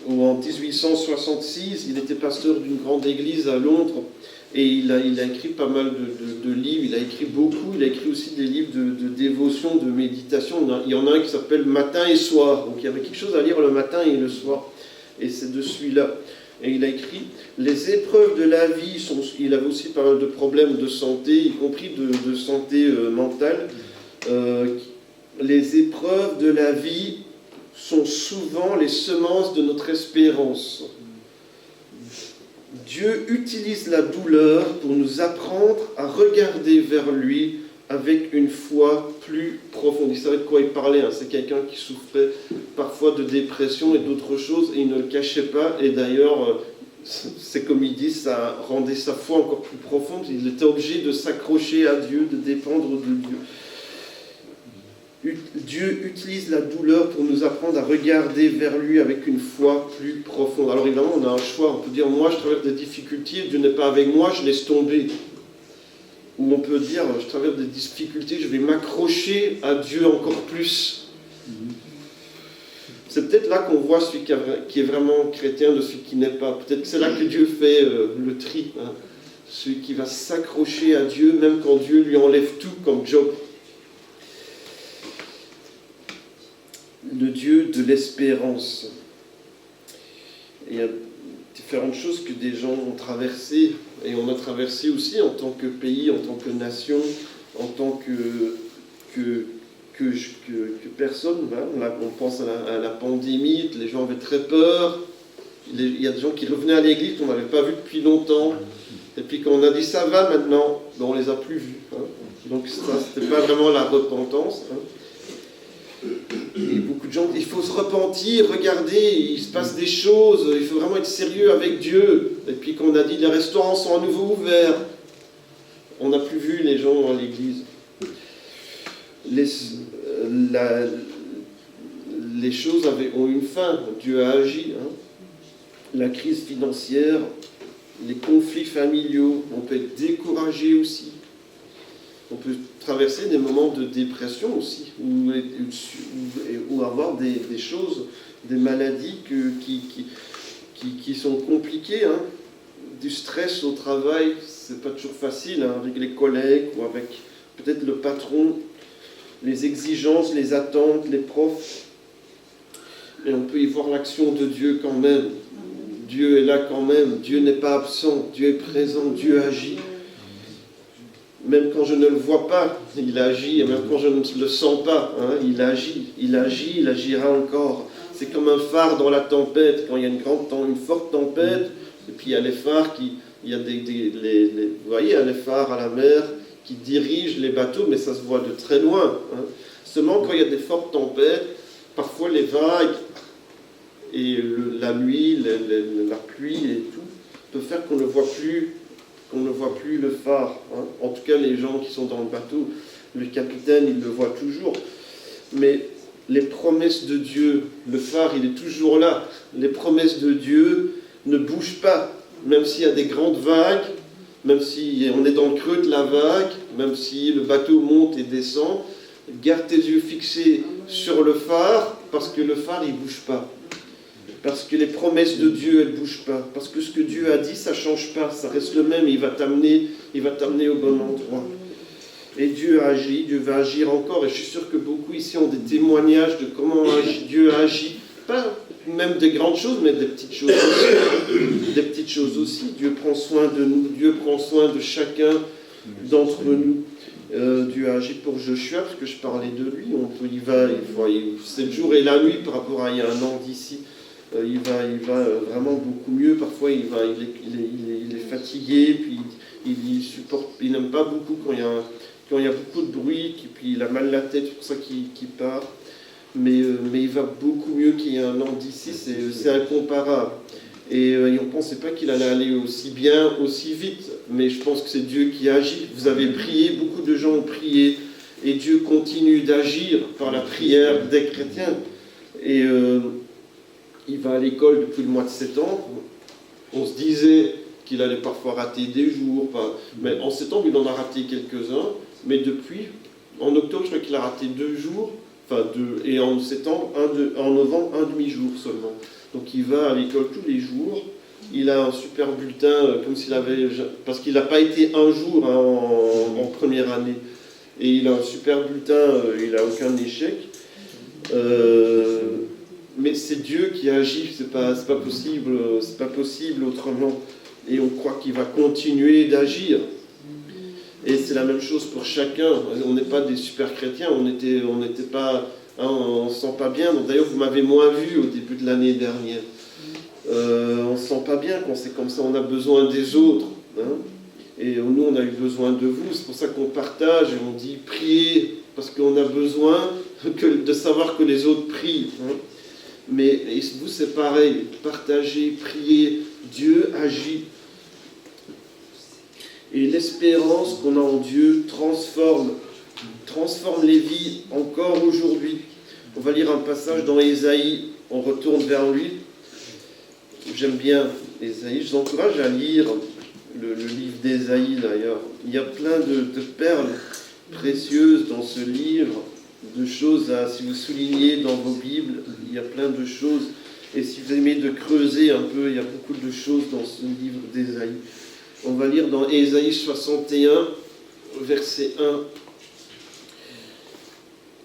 en 1866, il était pasteur d'une grande église à Londres, et il a écrit pas mal de livres, il a écrit beaucoup, il a écrit aussi des livres de dévotion, de méditation. Il y en a un qui s'appelle Matin et Soir, donc il y avait quelque chose à lire le matin et le soir, et c'est de celui-là. Et il a écrit « Les épreuves de la vie sont... » Il avait aussi pas mal de problèmes de santé, y compris de santé mentale. Les épreuves de la vie sont souvent les semences de notre espérance. Dieu utilise la douleur pour nous apprendre à regarder vers lui avec une foi plus profonde. Il savait de quoi il parlait. C'est quelqu'un qui souffrait parfois de dépression et d'autres choses, et il ne le cachait pas. Et d'ailleurs, c'est comme il dit, ça rendait sa foi encore plus profonde. Il était obligé de s'accrocher à Dieu, de dépendre de Dieu. Dieu utilise la douleur pour nous apprendre à regarder vers lui avec une foi plus profonde. Alors évidemment, on a un choix. On peut dire, moi, je traverse des difficultés, Dieu n'est pas avec moi, je laisse tomber. Ou on peut dire, je traverse des difficultés, je vais m'accrocher à Dieu encore plus. C'est peut-être là qu'on voit celui qui est vraiment chrétien de celui qui n'est pas. Peut-être que c'est là que Dieu fait le tri. Celui qui va s'accrocher à Dieu, même quand Dieu lui enlève tout, comme Job. Le Dieu de l'espérance. Il y a différentes choses que des gens ont traversées, et on a traversé aussi en tant que pays, en tant que nation, en tant que personne. On pense à la pandémie, les gens avaient très peur. Il y a des gens qui revenaient à l'église qu'on n'avait pas vu depuis longtemps. Et puis quand on a dit ça va maintenant, on ne les a plus vus. Donc ça, c'était pas vraiment la repentance. Et beaucoup de gens disent, il faut se repentir, regardez, il se passe des choses, il faut vraiment être sérieux avec Dieu. Et puis quand on a dit, les restaurants sont à nouveau ouverts, on n'a plus vu les gens à l'église. Les choses ont une fin, Dieu a agi. La crise financière, les conflits familiaux, on peut être découragé aussi. On peut traverser des moments de dépression aussi, ou avoir des choses, des maladies qui sont compliquées. Du stress au travail, c'est pas toujours facile, avec les collègues ou avec peut-être le patron, les exigences, les attentes, les profs. Et on peut y voir l'action de Dieu quand même. Dieu est là quand même, Dieu n'est pas absent, Dieu est présent, Dieu agit. Même quand je ne le vois pas, il agit, et même quand je ne le sens pas, il agit, il agira encore. C'est comme un phare dans la tempête, quand il y a une forte tempête, et puis il y a les phares vous voyez, il y a les phares à la mer qui dirigent les bateaux, mais ça se voit de très loin. Seulement quand il y a des fortes tempêtes, parfois les vagues, et la nuit, la pluie et tout, peut faire qu'on ne voit plus le phare. En tout cas, les gens qui sont dans le bateau, le capitaine, il le voit toujours. Mais les promesses de Dieu, le phare, il est toujours là. Les promesses de Dieu ne bougent pas, même s'il y a des grandes vagues, même si on est dans le creux de la vague, même si le bateau monte et descend. Garde tes yeux fixés sur le phare, parce que le phare, il ne bouge pas. Parce que les promesses de Dieu, elles ne bougent pas. Parce que ce que Dieu a dit, ça ne change pas. Ça reste le même. Il va t'amener au bon endroit. Et Dieu agit, Dieu va agir encore. Et je suis sûr que beaucoup ici ont des témoignages de comment Dieu agit. Pas même des grandes choses, mais des petites choses aussi. Des petites choses aussi. Dieu prend soin de nous. Dieu prend soin de chacun d'entre nous. Dieu a agi pour Joshua, parce que je parlais de lui. C'est le jour et la nuit par rapport à il y a un an d'ici. Il va vraiment beaucoup mieux. Parfois, il est fatigué, puis il n'aime pas beaucoup quand il y a beaucoup de bruit, puis il a mal la tête, c'est pour ça qu'il part. Mais il va beaucoup mieux qu'il y a un an d'ici, c'est incomparable. Et on ne pensait pas qu'il allait aller aussi bien, aussi vite. Mais je pense que c'est Dieu qui agit. Vous avez prié, beaucoup de gens ont prié. Et Dieu continue d'agir par la prière des chrétiens. Et il va à l'école depuis le mois de septembre. On se disait qu'il allait parfois rater des jours. Mais en septembre, il en a raté quelques-uns. Mais depuis, en octobre, je crois qu'il a raté 2 jours. Et en septembre, en novembre, 1 demi-jour seulement. Donc il va à l'école tous les jours. Il a un super bulletin, comme s'il avait... Parce qu'il n'a pas été un jour en première année. Et il a un super bulletin, il n'a aucun échec. Mais c'est Dieu qui agit, c'est pas possible autrement. Et on croit qu'il va continuer d'agir. Et c'est la même chose pour chacun. On n'est pas des super chrétiens, on n'était pas... on ne se sent pas bien. D'ailleurs, vous m'avez moins vu au début de l'année dernière. On ne se sent pas bien quand c'est comme ça. On a besoin des autres. Et nous, on a eu besoin de vous. C'est pour ça qu'on partage et on dit priez, parce qu'on a besoin de savoir que les autres prient. Mais vous, c'est pareil. Partagez, priez. Dieu agit. Et l'espérance qu'on a en Dieu transforme les vies encore aujourd'hui. On va lire un passage dans Ésaïe, on retourne vers lui. J'aime bien Ésaïe, je vous encourage à lire le livre d'Ésaïe d'ailleurs. Il y a plein de perles précieuses dans ce livre, de choses si vous soulignez dans vos Bibles, il y a plein de choses. Et si vous aimez de creuser un peu, il y a beaucoup de choses dans ce livre d'Ésaïe. On va lire dans Ésaïe 61, verset 1.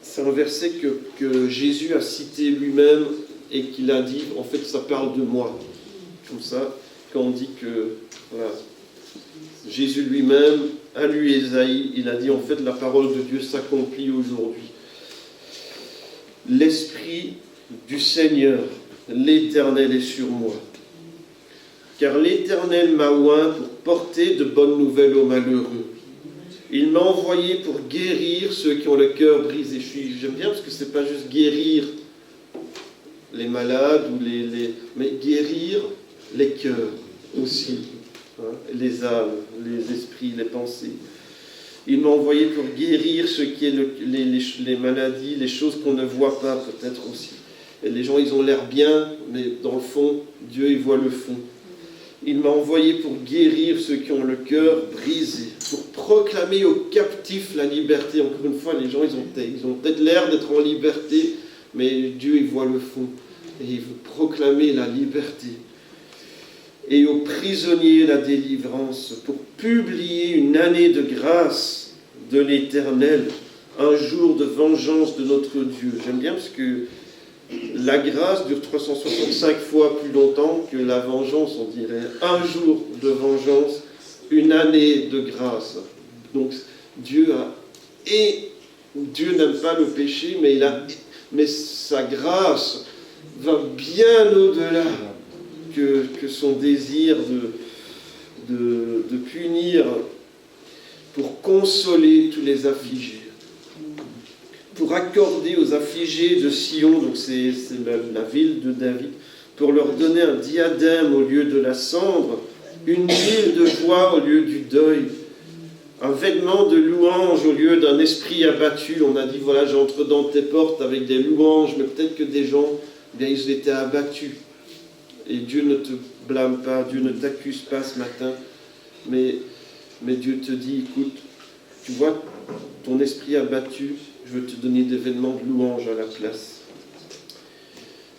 C'est un verset que Jésus a cité lui-même et qu'il a dit, en fait, ça parle de moi. Comme ça, quand on dit que voilà, Jésus lui-même a lu Ésaïe, il a dit, en fait, la parole de Dieu s'accomplit aujourd'hui. L'Esprit du Seigneur, l'Éternel est sur moi. Car l'Éternel m'a oint pour porter de bonnes nouvelles aux malheureux. Il m'a envoyé pour guérir ceux qui ont le cœur brisé. J'aime bien parce que ce n'est pas juste guérir les malades, mais guérir les cœurs aussi, les âmes, les esprits, les pensées. Il m'a envoyé pour guérir ceux qui ont les maladies, les choses qu'on ne voit pas peut-être aussi. Et les gens, ils ont l'air bien, mais dans le fond, Dieu, il voit le fond. Il m'a envoyé pour guérir ceux qui ont le cœur brisé, pour proclamer aux captifs la liberté. Encore une fois, les gens, ils ont peut-être l'air d'être en liberté, mais Dieu, il voit le fond. Et il veut proclamer la liberté. Et aux prisonniers la délivrance, pour publier une année de grâce de l'Éternel, un jour de vengeance de notre Dieu. J'aime bien parce que la grâce dure 365 fois plus longtemps que la vengeance, on dirait. Un jour de vengeance, une année de grâce. Donc Dieu n'aime pas le péché, mais sa grâce va bien au-delà que son désir de punir pour consoler tous les affligés. Pour accorder aux affligés de Sion, donc c'est la ville de David, pour leur donner un diadème au lieu de la cendre, une huile de joie au lieu du deuil, un vêtement de louange au lieu d'un esprit abattu. On a dit, voilà, j'entre dans tes portes avec des louanges, mais peut-être que des gens, bien, ils étaient abattus. Et Dieu ne te blâme pas, Dieu ne t'accuse pas ce matin, mais Dieu te dit, écoute, tu vois ton esprit abattu, je veux te donner des vêtements de louange à la place.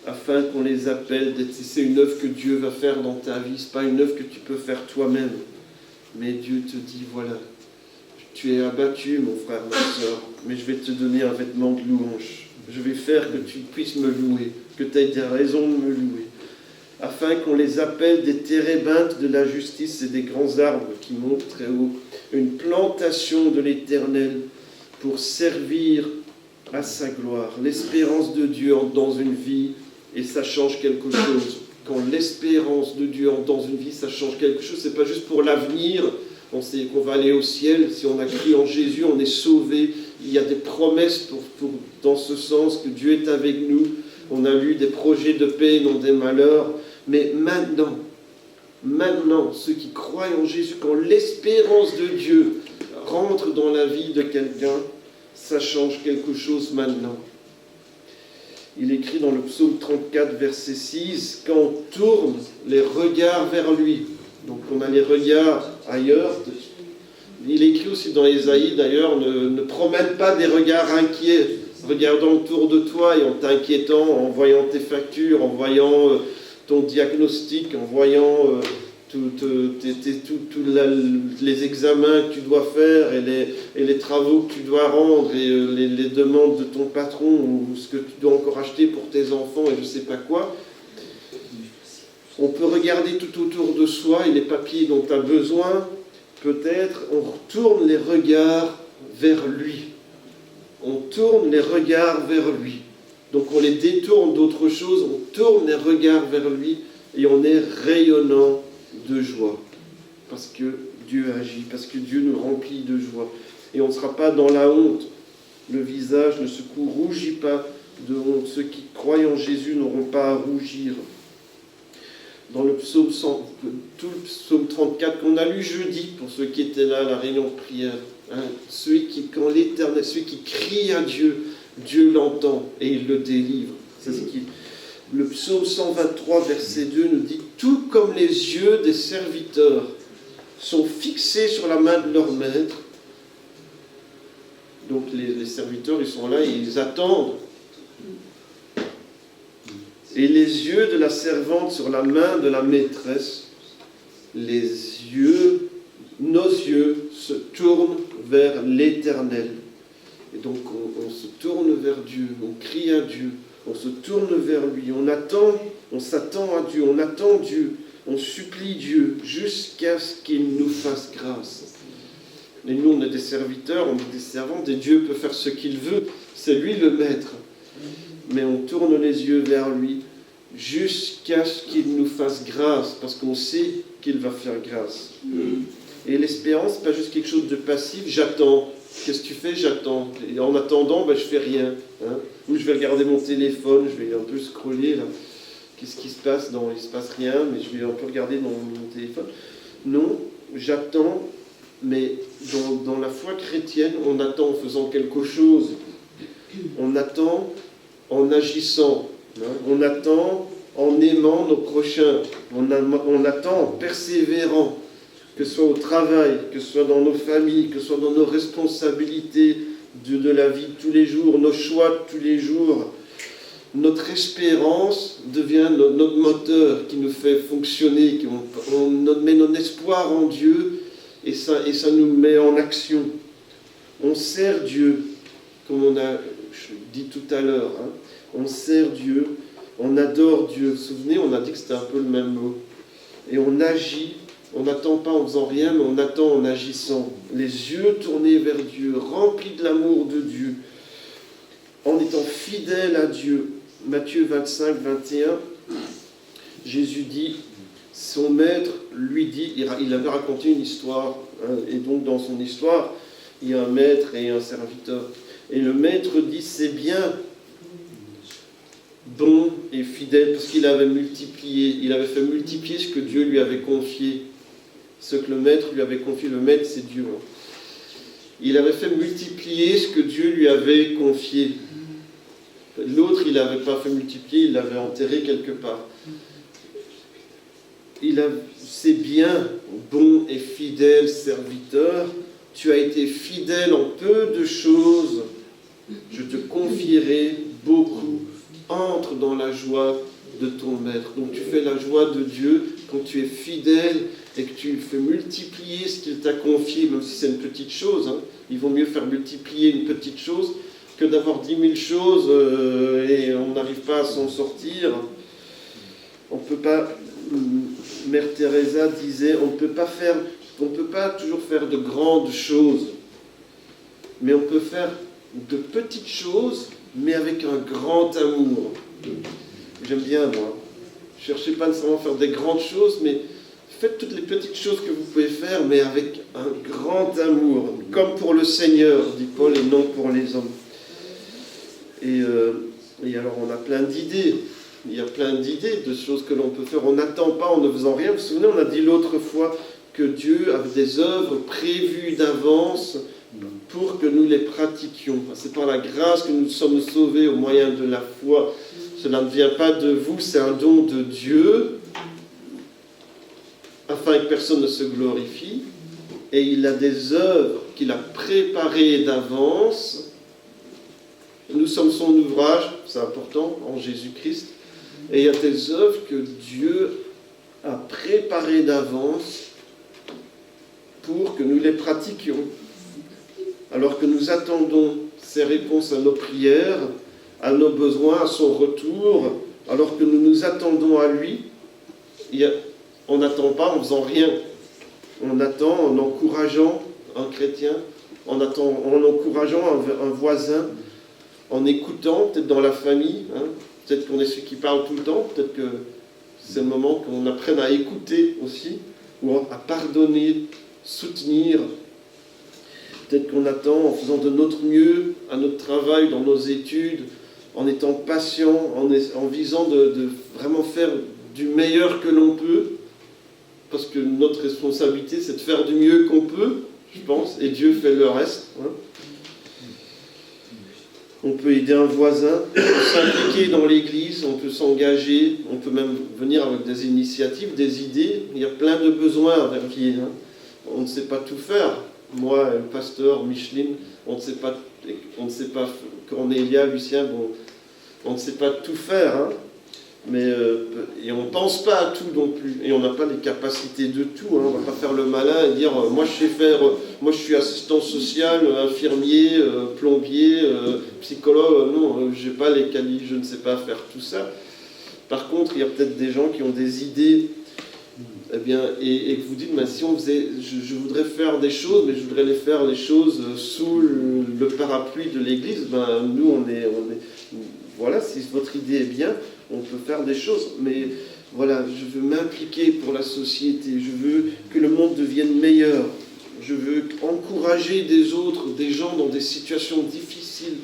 afin qu'on les appelle. C'est une œuvre que Dieu va faire dans ta vie, ce n'est pas une œuvre que tu peux faire toi-même. Mais Dieu te dit, voilà, tu es abattu, mon frère, ma soeur, mais je vais te donner un vêtement de louange. Je vais faire que tu puisses me louer, que tu aies des raisons de me louer. Afin qu'on les appelle des térébintes de la justice et des grands arbres qui montent très haut, une plantation de l'Éternel pour servir à sa gloire. L'espérance de Dieu entre dans une vie et ça change quelque chose. Quand l'espérance de Dieu entre dans une vie, ça change quelque chose. Ce n'est pas juste pour l'avenir. On sait qu'on va aller au ciel. Si on a cru en Jésus, on est sauvé. Il y a des promesses dans ce sens que Dieu est avec nous. On a lu des projets de paix, non des malheurs. Mais maintenant, ceux qui croient en Jésus, quand l'espérance de Dieu rentre dans la vie de quelqu'un, ça change quelque chose maintenant. Il écrit dans le psaume 34, verset 6, « Quand on tourne les regards vers lui », donc on a les regards ailleurs. Il écrit aussi dans Ésaïe, d'ailleurs, ne promène pas des regards inquiets, regardant autour de toi et en t'inquiétant, en voyant tes factures, en voyant ton diagnostic, en voyant les examens que tu dois faire et les travaux que tu dois rendre et les demandes de ton patron ou ce que tu dois encore acheter pour tes enfants et je ne sais pas quoi. On peut regarder tout autour de soi et les papiers dont tu as besoin. Peut-être on retourne les regards vers lui. On tourne les regards vers lui. Donc on les détourne d'autre chose, on tourne les regards vers lui et on est rayonnant de joie. Parce que Dieu agit, parce que Dieu nous remplit de joie. Et on ne sera pas dans la honte. Le visage ne se rougit pas de honte. Ceux qui croient en Jésus n'auront pas à rougir. Dans le psaume 34 qu'on a lu jeudi, pour ceux qui étaient là à la réunion de prière, celui qui crie à Dieu, Dieu l'entend et il le délivre. C'est ce qui... Le psaume 123, verset 2 nous dit « Tout comme les yeux des serviteurs sont fixés sur la main de leur maître », donc les serviteurs, ils sont là et ils attendent. Et les yeux de la servante sur la main de la maîtresse, nos yeux se tournent vers l'Éternel. Et donc on se tourne vers Dieu, on crie à Dieu, on se tourne vers lui, on s'attend à Dieu, on attend Dieu, on supplie Dieu jusqu'à ce qu'il nous fasse grâce. Et nous, on est des serviteurs, on est des servantes, et Dieu peut faire ce qu'il veut, c'est lui le maître. Mais on tourne les yeux vers lui jusqu'à ce qu'il nous fasse grâce, parce qu'on sait qu'il va faire grâce. Et l'espérance, ce n'est pas juste quelque chose de passif, j'attends. Qu'est-ce que tu fais? J'attends. Et en attendant, je fais rien. Ou je vais regarder mon téléphone, je vais un peu scroller là. Qu'est-ce qui se passe? Il ne se passe rien, mais je vais un peu regarder dans mon téléphone. Non, j'attends, mais dans la foi chrétienne, on attend en faisant quelque chose. On attend en agissant. On attend en aimant nos prochains. On attend en persévérant. Que ce soit au travail, que ce soit dans nos familles, que ce soit dans nos responsabilités de la vie de tous les jours, nos choix de tous les jours. Notre espérance devient notre moteur qui nous fait fonctionner, on met notre espoir en Dieu et ça nous met en action. On sert Dieu, comme on a dit tout à l'heure. On sert Dieu, on adore Dieu. Vous vous souvenez, on a dit que c'était un peu le même mot. Et on agit. On n'attend pas en faisant rien, mais on attend en agissant. Les yeux tournés vers Dieu, remplis de l'amour de Dieu, en étant fidèle à Dieu. Matthieu 25, 21, Jésus dit, son maître lui dit, il avait raconté une histoire, et donc dans son histoire, il y a un maître et un serviteur. Et le maître dit, c'est bien, bon et fidèle, parce qu'il avait fait multiplier ce que Dieu lui avait confié. Ce que le maître lui avait confié, le maître c'est Dieu. Il avait fait multiplier ce que Dieu lui avait confié. L'autre, il n'avait pas fait multiplier, il l'avait enterré quelque part. C'est bien, bon et fidèle serviteur, tu as été fidèle en peu de choses, je te confierai beaucoup. Entre dans la joie joie de ton maître. Donc tu fais la joie de Dieu quand tu es fidèle et que tu fais multiplier ce qu'il t'a confié, même si c'est une petite chose. Hein. Il vaut mieux faire multiplier une petite chose que d'avoir 10 000 choses et on n'arrive pas à s'en sortir. On ne peut pas, Mère Teresa disait, on ne peut pas toujours faire de grandes choses, mais on peut faire de petites choses, mais avec un grand amour. J'aime bien, moi. Ne cherchez pas nécessairement à faire des grandes choses, mais faites toutes les petites choses que vous pouvez faire, mais avec un grand amour, comme pour le Seigneur, dit Paul, et non pour les hommes. Et alors, on a plein d'idées. Il y a plein d'idées de choses que l'on peut faire. On n'attend pas en ne faisant rien. Vous vous souvenez, on a dit l'autre fois que Dieu avait des œuvres prévues d'avance pour que nous les pratiquions. C'est par la grâce que nous sommes sauvés au moyen de la foi. Cela ne vient pas de vous, c'est un don de Dieu, afin que personne ne se glorifie. Et il a des œuvres qu'il a préparées d'avance. Nous sommes son ouvrage, c'est important, en Jésus-Christ. Et il y a des œuvres que Dieu a préparées d'avance pour que nous les pratiquions. Alors que nous attendons ses réponses à nos prières, à nos besoins, à son retour, alors que nous nous attendons à lui, on n'attend pas en faisant rien. On attend en encourageant un chrétien, en encourageant un voisin, en écoutant, peut-être dans la famille, hein, peut-être qu'on est ceux qui parlent tout le temps, peut-être que c'est le moment qu'on apprenne à écouter aussi, ou à pardonner, soutenir. Peut-être qu'on attend en faisant de notre mieux à notre travail, dans nos études, en étant patient, en visant de vraiment faire du meilleur que l'on peut, parce que notre responsabilité, c'est de faire du mieux qu'on peut, je pense, et Dieu fait le reste. Hein. On peut aider un voisin, on peut s'impliquer dans l'église, on peut s'engager, on peut même venir avec des initiatives, des idées. Il y a plein de besoins à Verviers. Hein. On ne sait pas tout faire. Moi, le pasteur, Micheline, on ne sait pas, Cornélia, Lucien, bon, on ne sait pas tout faire. Hein. Et on ne pense pas à tout non plus. Et on n'a pas les capacités de tout. Hein. On ne va pas faire le malin et dire moi je suis assistant social, infirmier, plombier, psychologue. Non, je n'ai pas les qualités, je ne sais pas faire tout ça. Par contre, il y a peut-être des gens qui ont des idées. Eh bien, et que vous dites, si on faisait, je voudrais faire des choses, mais je voudrais faire les choses sous le parapluie de l'Église. Nous, on est voilà, si votre idée est bien, on peut faire des choses, mais voilà, je veux m'impliquer pour la société, je veux que le monde devienne meilleur, je veux encourager des autres, des gens dans des situations difficiles,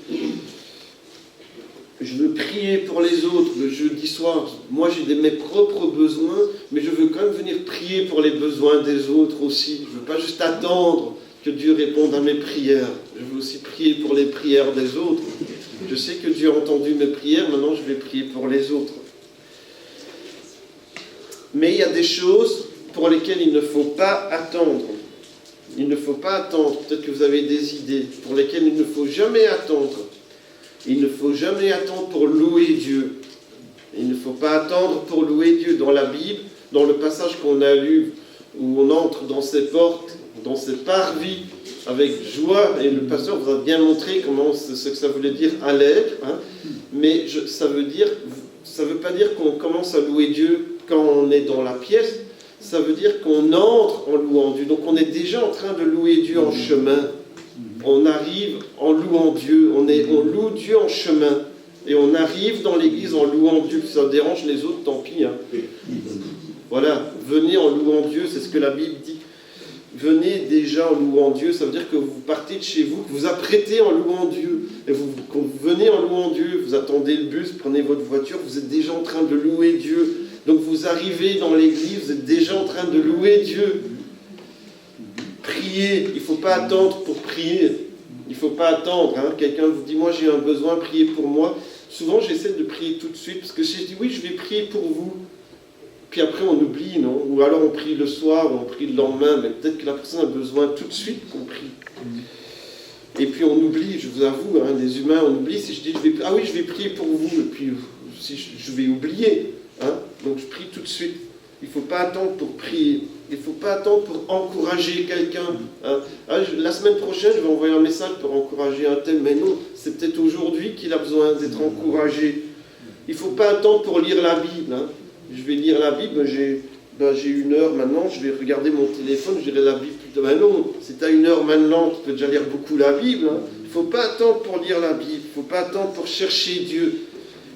je veux prier pour les autres le jeudi soir. Moi, j'ai mes propres besoins, mais je veux quand même venir prier pour les besoins des autres aussi. Je ne veux pas juste attendre que Dieu réponde à mes prières. Je veux aussi prier pour les prières des autres. Je sais que Dieu a entendu mes prières, maintenant je vais prier pour les autres. Mais il y a des choses pour lesquelles il ne faut pas attendre. Il ne faut pas attendre. Peut-être que vous avez des idées pour lesquelles il ne faut jamais attendre. Il ne faut jamais attendre pour louer Dieu. Il ne faut pas attendre pour louer Dieu. Dans la Bible, dans le passage qu'on a lu, où on entre dans ses portes, dans ses parvis, avec joie, et le pasteur vous a bien montré ce que ça voulait dire allègre, hein, mais ça veut pas dire qu'on commence à louer Dieu quand on est dans la pièce, ça veut dire qu'on entre en louant Dieu. Donc on est déjà en train de louer Dieu en chemin. On arrive en louant Dieu, on loue Dieu en chemin, et on arrive dans l'église en louant Dieu. Ça dérange les autres, tant pis. Hein. Voilà, venez en louant Dieu, c'est ce que la Bible dit. Venez déjà en louant Dieu, ça veut dire que vous partez de chez vous, que vous apprêtez en louant Dieu. Et quand vous venez en louant Dieu, vous attendez le bus, prenez votre voiture, vous êtes déjà en train de louer Dieu. Donc vous arrivez dans l'église, vous êtes déjà en train de louer Dieu. Priez, il ne faut pas attendre pour prier. Il ne faut pas attendre. Hein. Quelqu'un vous dit, moi j'ai un besoin, priez pour moi. Souvent j'essaie de prier tout de suite, parce que si je dis, oui, je vais prier pour vous. Puis après on oublie, non? Ou alors on prie le soir, ou on prie le lendemain, mais peut-être que la personne a besoin tout de suite qu'on prie. Et puis on oublie, je vous avoue, hein, les humains, on oublie. Si je dis, je vais prier pour vous, et puis si je vais oublier. Hein. Donc je prie tout de suite. Il ne faut pas attendre pour prier. Il ne faut pas attendre pour encourager quelqu'un. Hein. La semaine prochaine, je vais envoyer un message pour encourager un tel, mais non, c'est peut-être aujourd'hui qu'il a besoin d'être encouragé. Il ne faut pas attendre pour lire la Bible. Hein. Je vais lire la Bible, j'ai 1 heure maintenant, je vais regarder mon téléphone, je dirai la Bible plus tard. Ben non, c'est à 1 heure maintenant, tu peux déjà lire beaucoup la Bible. Hein. Il ne faut pas attendre pour lire la Bible, il ne faut pas attendre pour chercher Dieu.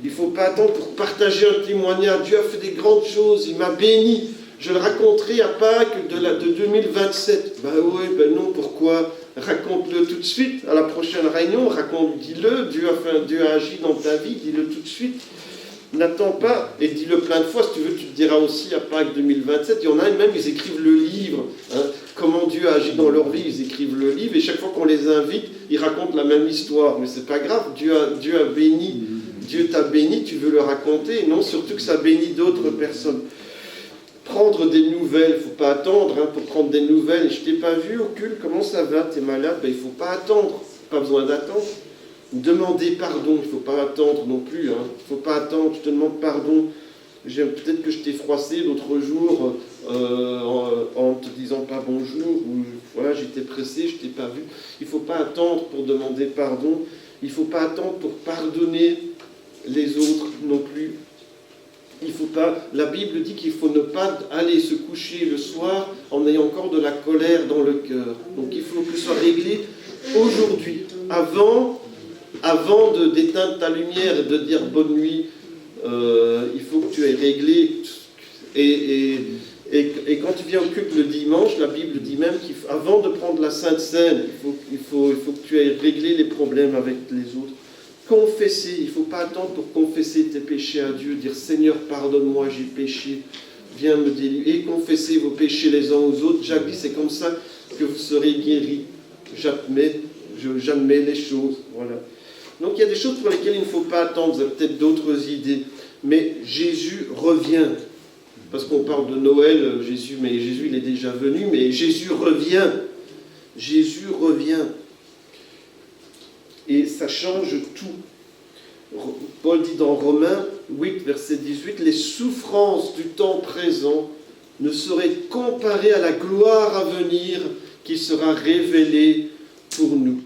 Il ne faut pas attendre pour partager un témoignage. Dieu a fait des grandes choses, il m'a béni. Je le raconterai à Pâques de 2027. Ben oui, ben non, pourquoi? Raconte-le tout de suite, à la prochaine réunion, dis-le, Dieu a agi dans ta vie, dis-le tout de suite. N'attends pas, et dis-le plein de fois, si tu veux, tu te diras aussi à Pâques 2027, il y en a même, ils écrivent le livre, hein, comment Dieu a agi dans leur vie, ils écrivent le livre, et chaque fois qu'on les invite, ils racontent la même histoire, mais c'est pas grave, Dieu a béni, Dieu t'a béni, tu veux le raconter, et non, surtout que ça bénit d'autres personnes. Prendre des nouvelles, il ne faut pas attendre pour prendre des nouvelles. Je ne t'ai pas vu au culte, comment ça va, tu es malade? Il ne faut pas attendre, pas besoin d'attendre. Demander pardon, il ne faut pas attendre non plus. Il ne faut pas attendre, je te demande pardon. Peut-être que je t'ai froissé l'autre jour en te disant pas bonjour, ou voilà, j'étais pressé, je ne t'ai pas vu. Il ne faut pas attendre pour demander pardon. Il ne faut pas attendre pour pardonner les autres non plus. Il faut pas, la Bible dit qu'il faut ne pas aller se coucher le soir en ayant encore de la colère dans le cœur. Donc il faut que ce soit réglé aujourd'hui, avant d'éteindre ta lumière et de dire bonne nuit. Il faut que tu aies réglé. Et quand tu viens au culte le dimanche, la Bible dit même qu'avant de prendre la Sainte Seine, il faut que tu aies réglé les problèmes avec les autres. Confesser, il ne faut pas attendre pour confesser tes péchés à Dieu, dire Seigneur, pardonne-moi, j'ai péché, viens me délivrer, et confesser vos péchés les uns aux autres. Jacques dit, c'est comme ça que vous serez guéris. J'admets les choses. Voilà. Donc il y a des choses pour lesquelles il ne faut pas attendre, vous avez peut-être d'autres idées, mais Jésus revient. Parce qu'on parle de Noël, Jésus il est déjà venu, mais Jésus revient. Jésus revient. Et ça change tout. Paul dit dans Romains 8, verset 18, « Les souffrances du temps présent ne seraient comparées à la gloire à venir qui sera révélée pour nous. »